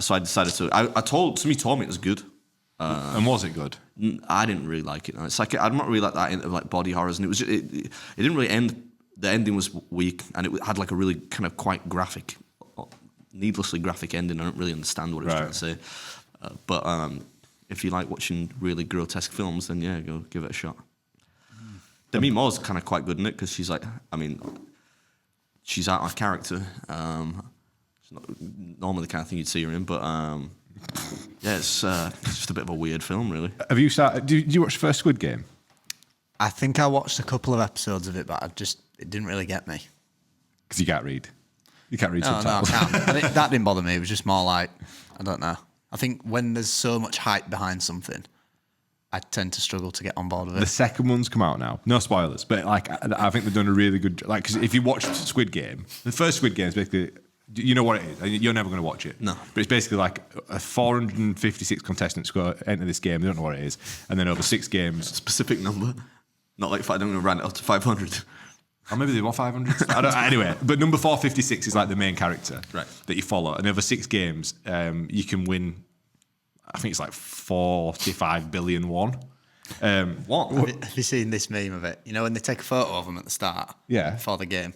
So I decided to. Somebody told me it was good. And was it good? I didn't really like it. It's like I'm not really like that into like body horrors, and it was it didn't really end. The ending was weak, and it had like a really kind of quite graphic, needlessly graphic ending. I don't really understand what it was trying to say. But if you like watching really grotesque films, then yeah, go give it a shot. Demi Moore's kind of quite good in it because she's like, she's out of character. It's not normally the kind of thing you'd see her in, but yeah, it's just a bit of a weird film, really. Have you started? Did you watch the first Squid Game? I think I watched a couple of episodes of it, but it didn't really get me. Because you can't read. You can't read No, subtitles. I can't. That didn't bother me. It was just more like, I don't know. I think when there's so much hype behind something, I tend to struggle to get on board with it. The second one's come out now. No spoilers, but like I think they've done a really good. Like, because if you watch Squid Game, the first Squid Game is basically, you know what it is. You're never going to watch it. No. But it's basically like 456 contestants go enter this game. They don't know what it is, and then over 6 games, Specific number, not like I don't know, ran it up to 500. or maybe they want 500. I don't, anyway, but number 456 is like the main character that you follow, and over 6 games, you can win. I think it's like 45 billion won. What? Have you seen this meme of it? You know when they take a photo of them at the start? Yeah. Before the game.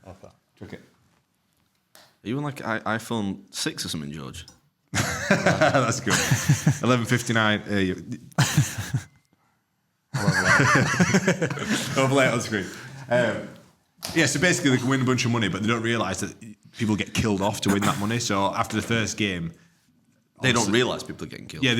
Chuck it. Are you in like iPhone 6 or something, George? That's good. 11:59. Overlay it on screen. Yeah, so basically they can win a bunch of money, but they don't realise that people get killed off to win that money. So after the first game, They don't realise people are getting killed. yeah,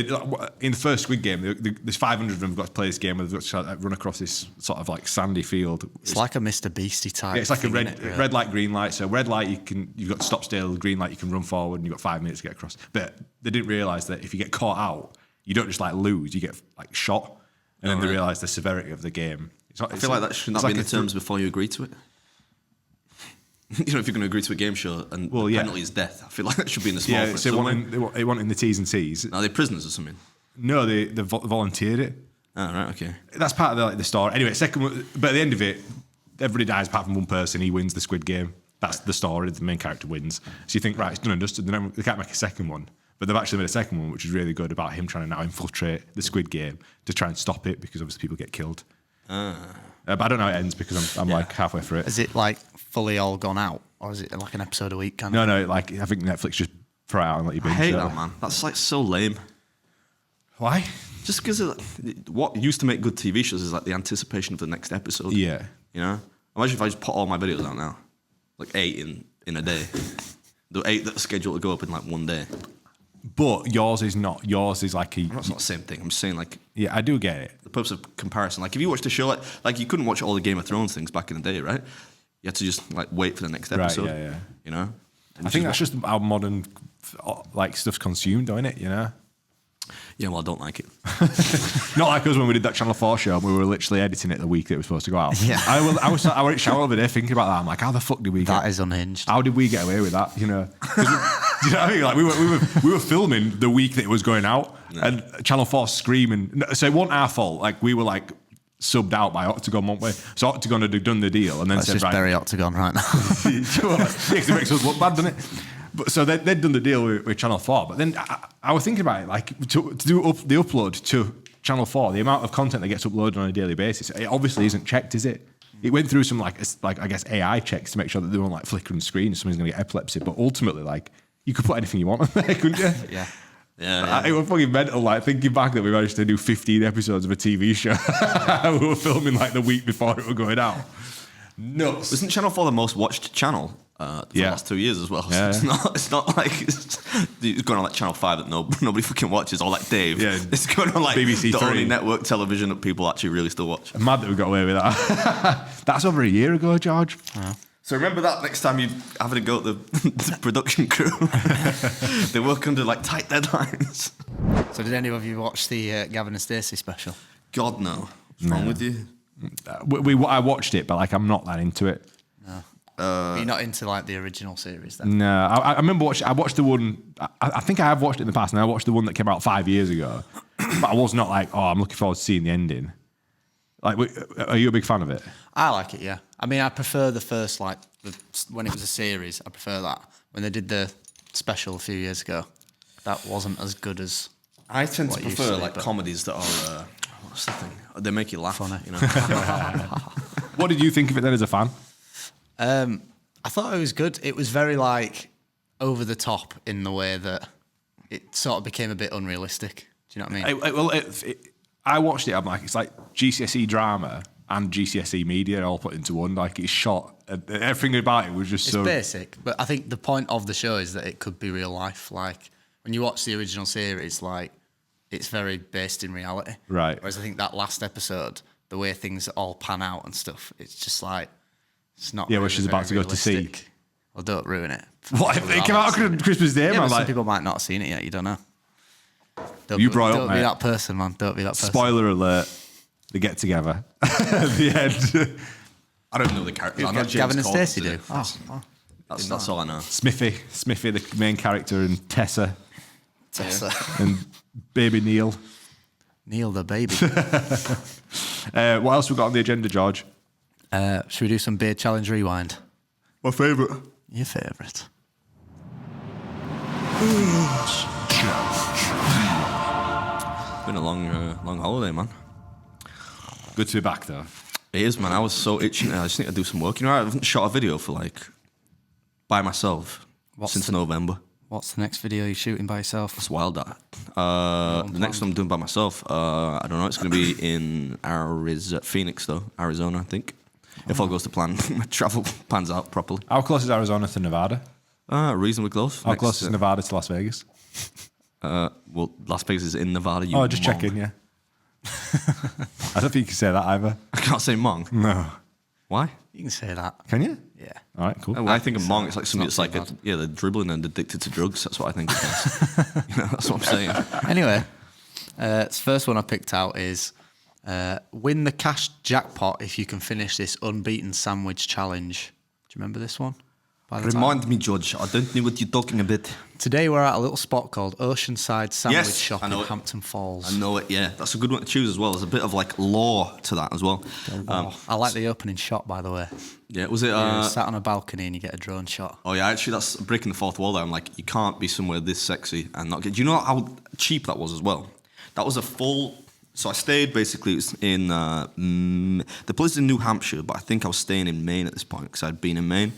in the first Squid Game, there's 500 of them who've got to play this game where they've got to run across this sort of like sandy field. It's like a Mr. Beastie type. Yeah, it's like a thing, red, innit, really? red light, green light. So red light, you've got to stop still. Green light, you can run forward, and you've got 5 minutes to get across. But they didn't realise that if you get caught out, you don't just like lose, you get like shot. And then they realise the severity of the game. I feel like that should not be in the terms before you agree to it. You know, if you're going to agree to a game show and the penalty is death, I feel like that should be in the small print. So they want in the T's and C's. Are they prisoners or something? No, they volunteered it. Oh, right, okay. That's part of the story. Anyway, second one, but at the end of it, everybody dies apart from one person. He wins the Squid Game. That's the story. The main character wins. So you think, right, it's done and dusted. They can't make a second one. But they've actually made a second one, which is really good, about him trying to now infiltrate the Squid Game to try and stop it, because obviously people get killed. But I don't know how it ends because I'm like halfway through it. Is it like fully all gone out, or is it like an episode a week? Kind No, of? no. Like I think Netflix just throw it out and let you I binge hate it. that, man. That's like so lame. Why? Just because what used to make good TV shows is like the anticipation of the next episode. Yeah. You know? Imagine if I just put all my videos out now. Like 8 in a day. The 8 that are scheduled to go up in like one day. But yours is not. Yours is like a. That's not the same thing. I'm just saying like Yeah, I do get it. the purpose of comparison. Like if you watched a show like you couldn't watch all the Game of Thrones things back in the day, right? You had to just like wait for the next Right, episode. yeah. You know? And I think that's just how modern like stuff's consumed, don't it? You know. Yeah, well, I don't like it. Not like us when we did that Channel 4 show and we were literally editing it the week that it was supposed to go out. Yeah. I was at the shower the other day thinking about that. I'm like, how the fuck did we That is unhinged. How did we get away with that? You know, do you know what I mean? Like we were filming the week that it was going out, and Channel 4 screaming. So it wasn't our fault. Like we were like subbed out by Octagon, weren't we? So Octagon had done the deal, and then Let's said, just right, bury Octagon right now. Sure. Yeah, 'cause it makes us look bad, doesn't it? But so they'd done the deal with Channel 4, but then I was thinking about it, like to do the upload to Channel 4, the amount of content that gets uploaded on a daily basis, it obviously isn't checked, is it? It went through some like I guess AI checks to make sure that they weren't like flickering screen, someone's going to get epilepsy. But ultimately, like you could put anything you want on there, couldn't you? Yeah. Yeah. It was fucking mental. Like thinking back that we managed to do 15 episodes of a TV show, we were filming like the week before it was going out. Nuts. Isn't Channel 4 the most watched channel for the last 2 years as well? So Yeah. it's not like it's going on like Channel 5 that nobody fucking watches, or like Dave. Yeah. It's going on like BBC the 3. only network television that people actually really still watch. Mad that we got away with that. That's over a year ago, George. So remember that next time you having a go at the production crew. They work under like tight deadlines. So did any of you watch the Gavin and Stacey special? God no. What's wrong with you? I watched it, but like I'm not that into it. Are you not into like the original series then? No, I remember watching. I watched the one. I think I have watched it in the past, and I watched the one that came out 5 years ago. But I was not like, oh, I'm looking forward to seeing the ending. Like, are you a big fan of it? I like it, yeah. I mean, I prefer the first, like, when it was a series, I prefer that. When they did the special a few years ago, that wasn't as good as I tend to what it used prefer to be, like but- comedies that are what's the thing? They make you laugh. Funny. You know? What did you think of it then as a fan? I thought it was good. It was very, like, over the top in the way that it sort of became a bit unrealistic. Do you know what I mean? I watched it. I'm like, it's like GCSE drama and GCSE media all put into one. Like it's shot. Everything about it was just It's so basic, but I think the point of the show is that it could be real life. Like, when you watch the original series, like, it's very based in reality. Right. Whereas I think that last episode, the way things all pan out and stuff, it's just like, it's not Yeah, really where she's very about to go to sea. realistic. Well, don't ruin it. What if it came out on Christmas Day, Yeah, man? but some Like, people might not have seen it yet. You don't know. You brought it up, Don't be mate. that person, man. Don't be that person. spoiler alert: they get together at the end. I don't know the characters. I know James Gavin and Corden's Stacey in do. it. Oh, That's all I know. Smithy, the main character, and Tessa Tessa. and baby Neil. Neil the baby. What else we got on the agenda, George? Should we do some beer challenge rewind? My favourite. Your favourite. Been a long holiday, man. Good to be back, though. It is, man. I was so itching. I just need to do some work. You know, I haven't shot a video for like by myself since November. What's the next video you're shooting by yourself? It's wild, that. The next one I'm doing by myself. I don't know. It's going to be in Phoenix, though. Arizona, I think. If all goes to plan, my travel pans out properly. How close is Arizona to Nevada? Reasonably close. How close is Nevada to Las Vegas? Well, Las Vegas is in Nevada. You Oh, just mong. checking, yeah. I don't think you can say that either. I can't say Mong. No. Why? You can say that. Can you? Yeah. All right, cool. When I think of Mong, it's like somebody not that's like, too they're dribbling and addicted to drugs. That's what I think it is. You know, that's what I'm saying. Anyway, the first one I picked out is win the cash jackpot if you can finish this unbeaten sandwich challenge. Do you remember this one? By the time? Remind me, Judge. I don't know what you're talking about. Today we're at a little spot called Oceanside Sandwich Yes, Shop I in know it. Hampton Falls. I know it, yeah. That's a good one to choose as well. There's a bit of like lore to that as well. I like the opening shot, by the way. Yeah, was it? You're sat on a balcony and you get a drone shot. Oh yeah, actually, that's breaking the fourth wall there. I'm like, you can't be somewhere this sexy and not get. Do you know how cheap that was as well? That was a full So I stayed basically, it was in the place is in New Hampshire, but I think I was staying in Maine at this point because I'd been in Maine,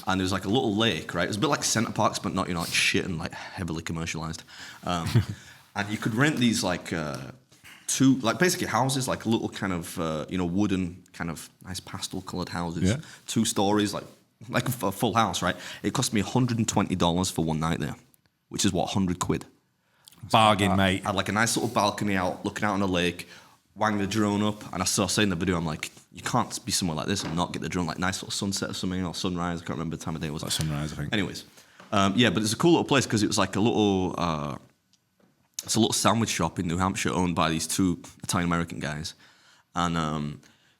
and there was like a little lake, right? It was a bit like Center Parks, but not like shit and like heavily commercialized. And you could rent these like two, like basically houses, like little kind of wooden kind of nice pastel colored houses, 2 stories, like a full house, right? It cost me $120 for one night there, which is what, £100. Bargain, mate. I had like a nice little balcony out, looking out on the lake, wang the drone up, and I saw in the video, I'm like, you can't be somewhere like this and not get the drone, like nice little sunset or something, or sunrise, I can't remember the time of day it was. Like sunrise, I think. Anyways, but it's a cool little place because it was like a little, it's a little sandwich shop in New Hampshire owned by these 2 Italian-American guys, and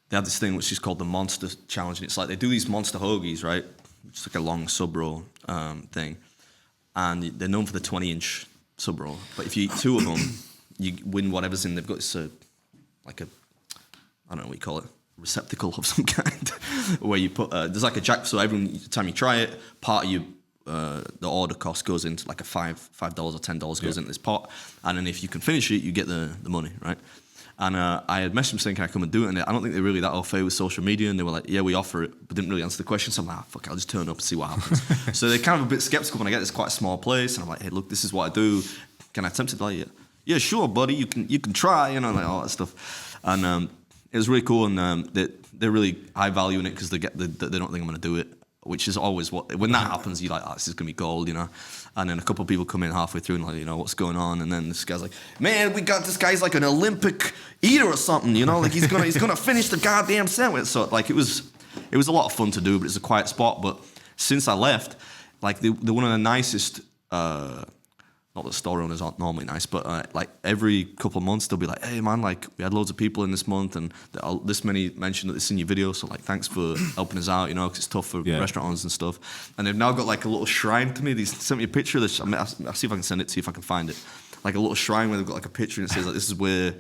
they have this thing which is called the Monster Challenge, and it's like they do these monster hoagies, right? It's like a long sub roll thing, and they're known for the 20-inch sub roll, but if you eat 2 of them, you win whatever's in. They've got this like a, I don't know what you call it, receptacle of some kind, where you put there's like a jack. So every time you try it, part of your the order cost goes into like a $5 or $10 goes into this pot, and then if you can finish it, you get the money, right? And I had messaged them saying, can I come and do it? And I don't think they're really that au fait with social media. And they were like, yeah, we offer it, but didn't really answer the question. So I'm like, fuck, I'll just turn up and see what happens. So they're kind of a bit skeptical when I get this quite a small place. And I'm like, hey, look, this is what I do. Can I attempt it? They're like, yeah, sure, buddy. You can try, like all that stuff. And it was really cool. And they're really high valuing it because they don't think I'm going to do it, which is always when that happens, you're like, oh, this is going to be gold, And then a couple of people come in halfway through and like, what's going on? And then this guy's like, man, we got this guy's like an Olympic eater or something, like he's gonna finish the goddamn sandwich. So like it was a lot of fun to do, but it's a quiet spot. But since I left, like they're one of the nicest. Not that store owners aren't normally nice, but like every couple of months they'll be like, hey man, like we had loads of people in this month and this many mentioned that it's in your video, so like thanks for helping us out, because it's tough for restaurant owners and stuff. And they've now got like a little shrine to me. They sent me a picture of this. I'll see if I can send it to you if I can find it. Like a little shrine where they've got like a picture and it says like this is where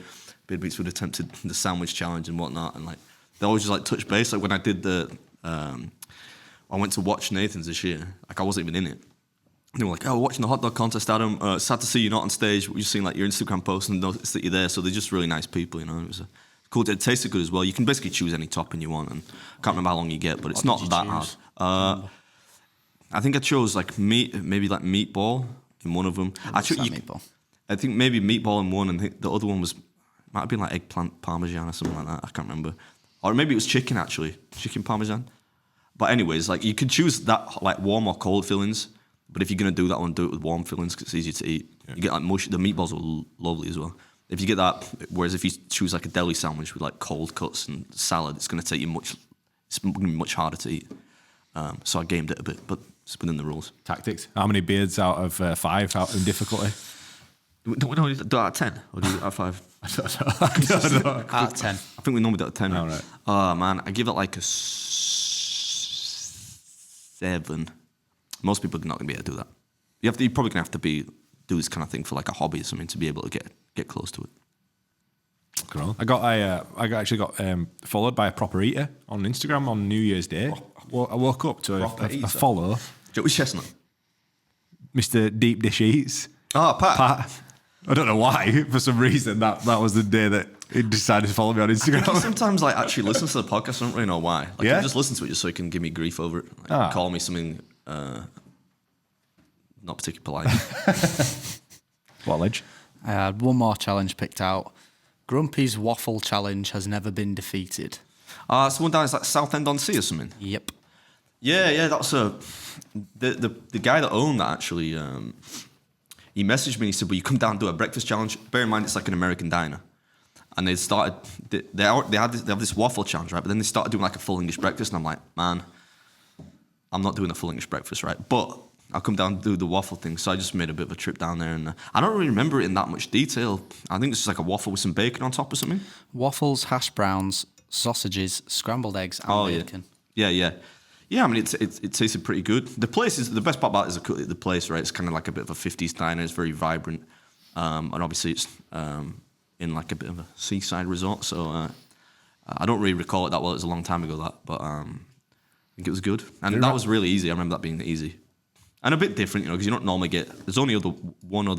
Beard Beats would have attempted the sandwich challenge and whatnot. And like they always just like touch base. Like when I did I went to watch Nathan's this year. Like I wasn't even in it. They were like, oh, we're watching the hot dog contest, Adam. Sad to see you not on stage. We've just seen like your Instagram post and noticed that you're there. So they're just really nice people, It was cool. It tasted good as well. You can basically choose any topping you want, and I can't remember how long you get, but it's not that hard. I think I chose like maybe like meatball in one of them. Meatball? I think maybe meatball in one, and the other one might have been like eggplant parmesan or something like that. I can't remember, or maybe it was chicken actually, chicken parmesan. But anyways, like you could choose that like warm or cold fillings. But if you're going to do that one, do it with warm fillings because it's easier to eat. Yeah. You get like mush. The meatballs are lovely as well. If you get that, whereas if you choose like a deli sandwich with like cold cuts and salad, it's going to take you it's going to be much harder to eat. So I gamed it a bit, but it's within the rules. Tactics. How many beards out of 5 out in difficulty? Do we do it out of 10 or do we do it out of 5? I don't know. Out of 10. I think we normally do it out of 10. Oh, right. Oh man, I give it like a 7. Most people are not going to be able to do that. You're probably going to have to do this kind of thing for like a hobby or something to be able to get close to it. Cool. I actually got followed by a proper eater on Instagram on New Year's Day. Well, I woke up to a follow. Which chestnut? Mr. Deep Dish Eats. Oh, Pat. I don't know why. For some reason, that was the day that he decided to follow me on Instagram. He sometimes like actually listens to the podcast. I don't really know why. Like, yeah? he just listens to it just so he can give me grief over it. Like, call me something not particularly polite. What, Ledge? I had one more challenge picked out. Grumpy's Waffle Challenge has never been defeated. Someone down is like Southend-on-Sea or something? Yep. Yeah, that's the guy that owned that actually, he messaged me and he said, well, you come down and do a breakfast challenge. Bear in mind, it's like an American diner. And they have this waffle challenge, right? But then they started doing like a full English breakfast and I'm like, man, I'm not doing a full English breakfast, right? But I'll come down and do the waffle thing. So I just made a bit of a trip down there and I don't really remember it in that much detail. I think it's just like a waffle with some bacon on top or something. Waffles, hash browns, sausages, scrambled eggs, and bacon. Yeah. I mean, it tasted pretty good. The best part about it is the place, right? It's kind of like a bit of a 50s diner. It's very vibrant. And obviously it's in like a bit of a seaside resort. So I don't really recall it that well. It was a long time ago, but I think it was good. And that was really easy. I remember that being easy. And a bit different, because you don't normally get... There's only one or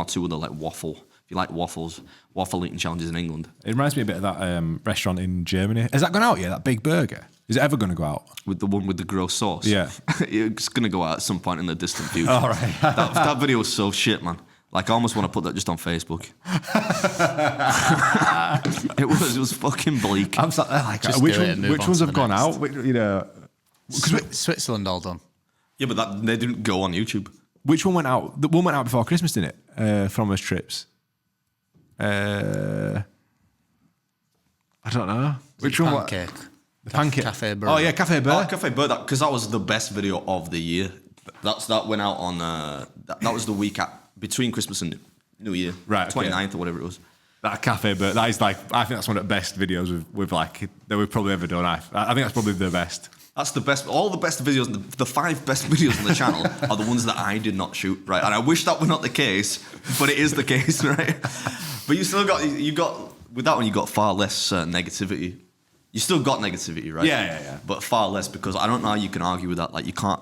two other like waffle. If you like waffle eating challenges in England. It reminds me a bit of that restaurant in Germany. Has that gone out yet? That big burger? Is it ever going to go out? With the one with the gross sauce? Yeah. It's going to go out at some point in the distant future. All right. that video was so shit, man. Like, I almost want to put that just on Facebook. It was fucking bleak. I'm sorry, like, Just which do it and move which on ones to have the gone next. out? You know, Switzerland all done. Yeah, but they didn't go on YouTube. which one went out? The one went out before Christmas, didn't it? From those trips. I don't know. Which one? Pancake. The pancake. Cafe Burr. Oh yeah, Cafe Burr. Cafe Bird, because that was the best video of the year. That went out on that was the week between Christmas and New Year, Right, okay. 29th or whatever it was. That Cafe Burr. That is like, I think that's one of the best videos we've like that we've probably ever done. I think that's probably the best. That's the best. All the best videos, the 5 best videos on the channel are the ones that I did not shoot, right? And I wish that were not the case, but it is the case, right? But you still got with that one, you got far less negativity. You still got negativity, right? Yeah. But far less, because I don't know how you can argue with that. Like, you can't.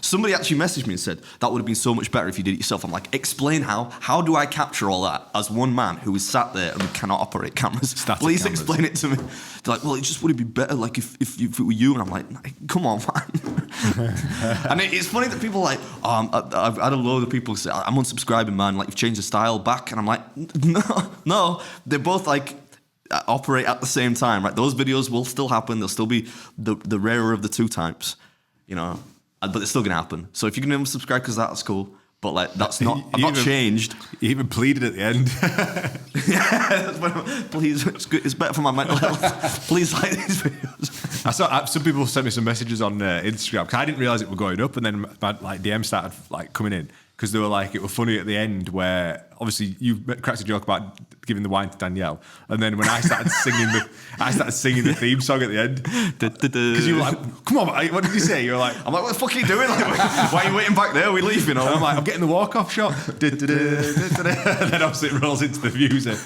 Somebody actually messaged me and said that would have been so much better if you did it yourself. I'm like, explain how. How do I capture all that as one man who is sat there and cannot operate cameras? Static Please cameras. explain it to me. They're like, well, it just would be better like if it were you. And I'm like, come on, man. And it's funny that people are like, I've had a load of people say, I'm unsubscribing, man. Like, you've changed the style back. And I'm like, no. They're both like, operate at the same time, right? Those videos will still happen. They'll still be the rarer of the two types, you know. But it's still gonna happen. So if you can unsubscribe, because that's cool. But like, that's not. I've not changed. You even pleaded at the end. Yeah, please, it's better for my mental health. Please like these videos. I saw some people sent me some messages on Instagram because I didn't realize it were going up, and then my like DM started like coming in because they were like, it was funny at the end where obviously you cracked a joke about giving the wine to Danielle, and then when I started singing the theme song at the end because you were like, come on, mate, what did you say? You were like, I'm like, what the fuck are you doing? Like, why are you waiting back there? Are we leaving? and I'm like, I'm getting the walk-off shot. And then obviously it rolls into the music.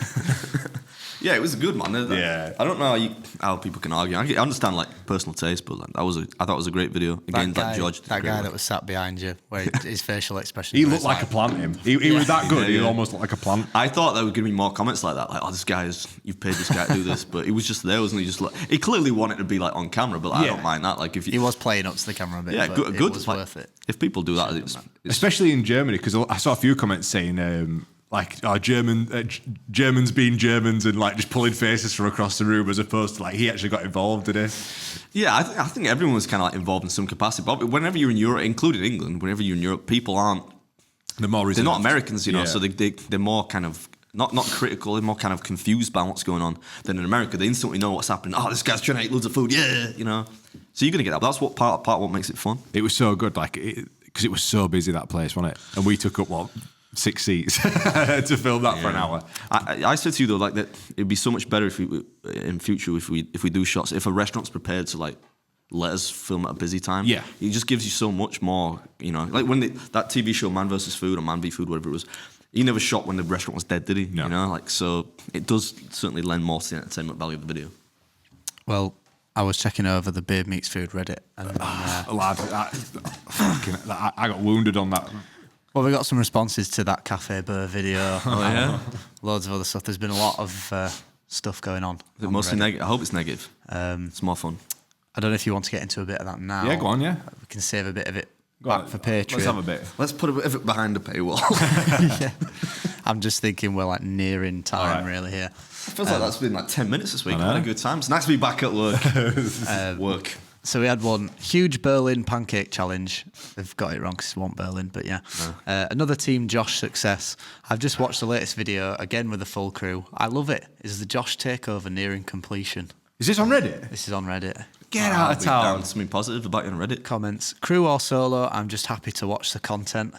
Yeah, it was good, man. Yeah. I don't know how people can argue. I understand like personal taste, but like, I thought it was a great video. Again, That like George. that guy that was sat behind you, where his facial expression. He was looked like a plant. He was that good. Yeah, He yeah. almost looked like a plant. I thought there were going to be more comments like that. Like, oh, this guy you've paid this guy to do this, but he was just there, wasn't he? Just like, he clearly wanted to be like on camera, but like, I Yeah. don't mind that. Like, if you, He was playing up to the camera a bit. yeah, but good. It Good. was Like, worth it. If people do that, it's Especially in Germany, because I saw a few comments saying Germans being Germans and like just pulling faces from across the room, as opposed to like he actually got involved in it. yeah. I think everyone was kind of like involved in some capacity. But whenever you're in Europe, including England, whenever you're in Europe, people aren't. They're more They're not reserved. Americans, you know. Yeah. So they're more kind of not critical. They're more kind of confused by what's going on. Than in America, they instantly know what's happening. Oh, this guy's trying to eat loads of food. Yeah, you know. So you're gonna get that. But that's what part what makes it fun. It was so good, like because it was so busy, that place, wasn't it? And we took up 6 seats to film that for an hour. I said to you though, like that it'd be so much better if we in future if we do shots, if a restaurant's prepared to like let us film at a busy time. Yeah. It just gives you so much more, you know. Like when that TV show Man vs Food or Man v Food, whatever it was, he never shot when the restaurant was dead, did he? No. You know, like, so it does certainly lend more to the entertainment value of the video. Well, I was checking over the Beard Meets Food Reddit, and Lad, I got wounded on that. well, we got some responses to that Cafe Burr video. Oh yeah. Loads of other stuff. There's been a lot of stuff going on. Is it on mostly Reddit. negative? I hope it's negative. It's more fun. I don't know if you want to get into a bit of that now. Yeah, go on, yeah. We can save a bit of it Go back on, for Patreon. Let's have a bit. Let's put a bit of it behind the paywall. Yeah. I'm just thinking we're like nearing time All right. really here. It feels like that's been like 10 minutes this week. I I've had a know. good time. It's nice to be back at work. Work. So we had one huge Berlin pancake challenge. They've got it wrong because it wasn't Berlin, but yeah. Another Team Josh success. I've just watched the latest video again with the full crew. I love it. Is the Josh takeover nearing completion? Is this on Reddit? This is on Reddit. Get out of town. Down something positive about it on Reddit. Comments: crew or solo? I'm just happy to watch the content.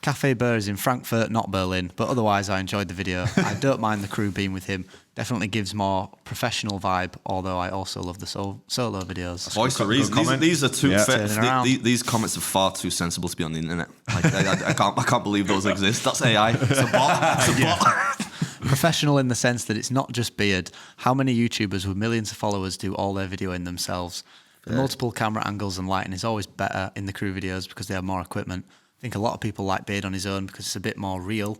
Cafe Burr is in Frankfurt, not Berlin, but otherwise I enjoyed the video. I don't mind the crew being with him. Definitely gives more professional vibe, although I also love the solo videos. Voice of good reason. comment. These are too. Yeah. Turning around. These comments are far too sensible to be on the internet. Like, I can't believe those exist. That's AI. It's a bot. It's a bot. Professional in the sense that it's not just beard. How many YouTubers with millions of followers do all their videoing themselves? The multiple camera angles and lighting is always better in the crew videos because they have more equipment. I think a lot of people like Beard on his own because it's a bit more real.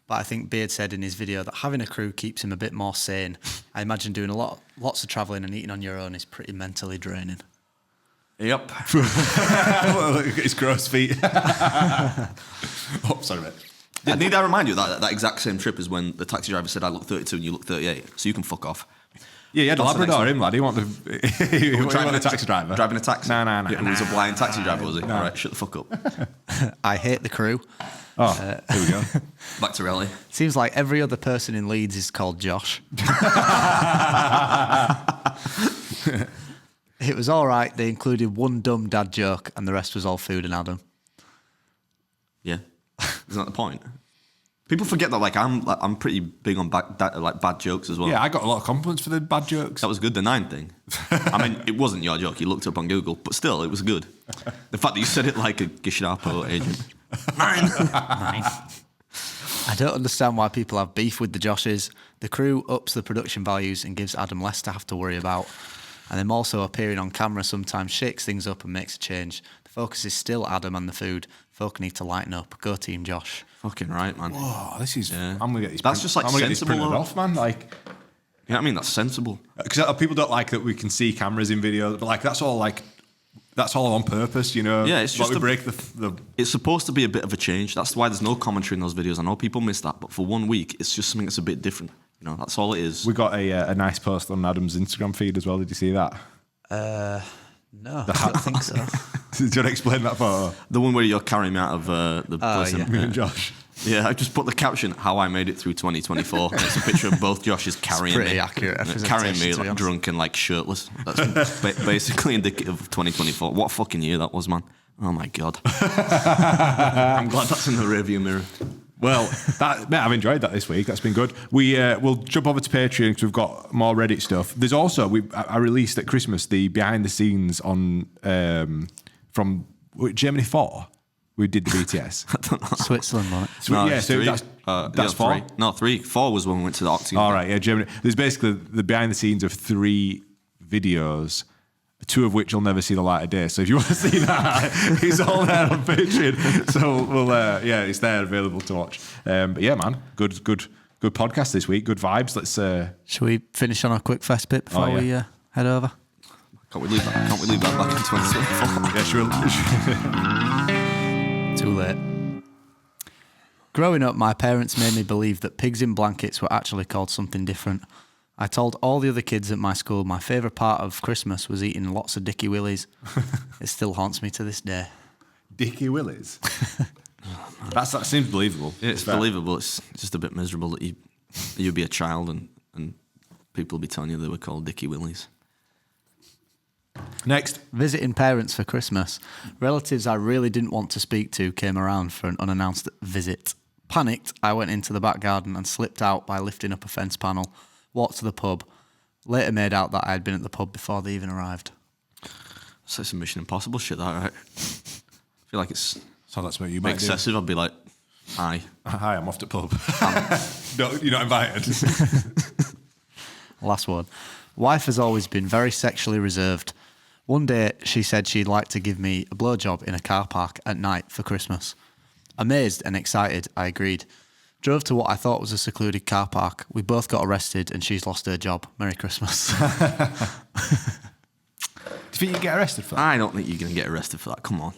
but I think Beard said in his video that having a crew keeps him a bit more sane. I imagine doing lots of travelling and eating on your own is pretty mentally draining. Yep. It's gross feet. Oh, sorry, mate. Need I remind you that exact same trip is when the taxi driver said I look 32 and you look 38, so you can fuck off. Yeah, he had a That's the Labrador, next him, lad. He wanted a taxi driver. Driving a taxi? No. Yeah, he was a blind taxi driver, was he? All right, shut the fuck up. I hate the crew. Oh, here we go. Back to Raleigh. Seems like every other person in Leeds is called Josh. It was all right. They included one dumb dad joke and the rest was all food and Adam. Yeah. Isn't that the point? People forget that I'm pretty big on bad jokes as well. Yeah, I got a lot of compliments for the bad jokes. That was good, the 9 thing. I mean, it wasn't your joke. You looked up on Google, but still, it was good. The fact that you said it like a Gestapo agent. 9. I don't understand why people have beef with the Joshes. The crew ups the production values and gives Adam less to have to worry about. And them also appearing on camera sometimes shakes things up and makes a change. The focus is still Adam and the food. Folk need to lighten up. Go Team Josh. Fucking right, man. Oh, this is... Yeah. I'm going to get these... That's just like I'm gonna get these sensible, printed though. off, man. Like... You know what I mean? That's sensible. Because people don't like that we can see cameras in videos, but like that's all on purpose, you know. Yeah, it's just we a- break the. It's supposed to be a bit of a change. That's why there's no commentary in those videos. I know people miss that, but for 1 week, it's just something that's a bit different. You know, that's all it is. We got a nice post on Adam's Instagram feed as well. Did you see that? No, I don't think so. Do you want to explain that photo? The one where you're carrying me out of the place. yeah. Me and Josh. Yeah, I just put the caption, "How I made it through 2024." And it's a picture of both Joshes carrying pretty me. accurate Carrying me representation, to be like, honest. drunk and like shirtless. That's basically indicative of 2024. What a fucking year that was, man. Oh my God. I'm glad that's in the rearview mirror. Well, mate, I've enjoyed that this week. That's been good. We'll jump over to Patreon because we've got more Reddit stuff. There's also I released at Christmas the behind the scenes on from Germany 4. We did the BTS. Switzerland, wasn't it? No, yeah, it's so 3. that's 4. 3. No, 3. 4 was when we went to the Octagon. All right, yeah, Germany. There's basically the behind the scenes of 3 videos, 2 of which will never see the light of day. So if you want to see that, it's all there on Patreon. So we'll, it's there available to watch. But yeah, man, good podcast this week. Good vibes. Let's. Should we finish on a quick fest bit before we head over? Can't we leave that back in 2024? Yeah, sure. Too late. Growing up, my parents made me believe that pigs in blankets were actually called something different. I told all the other kids at my school my favourite part of Christmas was eating lots of Dickie Willies. It still haunts me to this day. Dickie Willies. That seems believable. Yeah, it's believable. It's just a bit miserable that you'd be a child and people would be telling you they were called Dickie Willies. Next. Visiting parents for Christmas. Relatives I really didn't want to speak to came around for an unannounced visit. Panicked, I went into the back garden and slipped out by lifting up a fence panel. Walked to the pub. Later made out that I had been at the pub before they even arrived. So it's some Mission Impossible shit, that, right? I feel like it's So that's what you might excessive. I'd be like, "Hi, Hi, I'm off to pub." No, you're not invited. Last one. Wife has always been very sexually reserved. One day, she said she'd like to give me a blowjob in a car park at night for Christmas. Amazed and excited, I agreed. Drove to what I thought was a secluded car park. We both got arrested and she's lost her job. Merry Christmas. Do you think you get arrested for that? I don't think you're going to get arrested for that. Come on."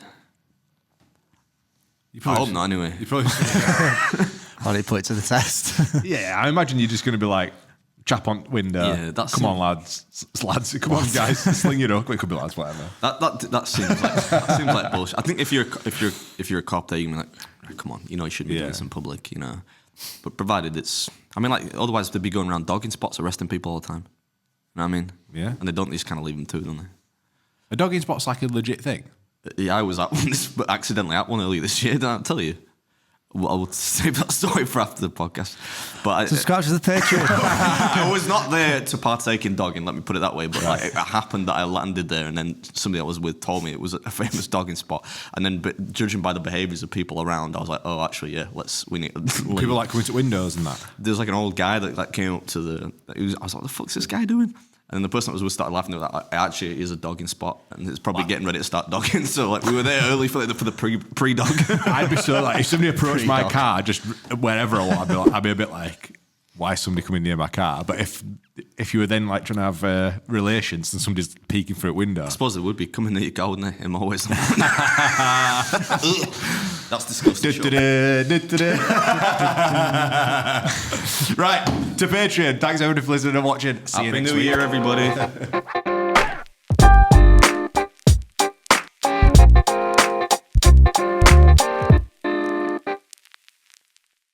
You I hope not, anyway. You probably. Why did he put it to the test? Yeah, I imagine you're just going to be like, chap on window. Yeah, that's come on, lads. Lads, come on, guys. Sling it up. It could be lads, whatever. That seems like bullshit. I think if you're a cop there, you can be like, "Right, come on, you know you shouldn't be doing this in public, you know." But provided it's, I mean, like otherwise they'd be going around dogging spots, arresting people all the time. You know what I mean? Yeah. And they don't. They just kind of leave them to it, don't they? A dogging spot's like a legit thing. Yeah, I was at one, accidentally at one earlier this year. Didn't I tell you? Well, I will save that story for after the podcast. But Subscribe to the Patreon. I was not there to partake in dogging, let me put it that way. But like, it happened that I landed there, and then somebody I was with told me it was a famous dogging spot. And then, judging by the behaviours of people around, I was like, "Oh, actually, yeah, we need." People like coming to windows and that. There was like an old guy that came up to I was like, "The fuck's this guy doing?" And then the person that was with started laughing. They were like, actually, is a dog in spot, and it's probably getting ready to start dogging. So like we were there early for the pre-dog. I'd be so like, if somebody approached my car just wherever I want, I'd be a bit like, why is somebody coming near my car? But if you were then like trying to have relations and somebody's peeking through a window, I suppose it would be coming near your car, wouldn't they? In more ways. That's disgusting. Right, to Patreon. Thanks everybody for listening and watching. See you Happy next New week. Year, everybody.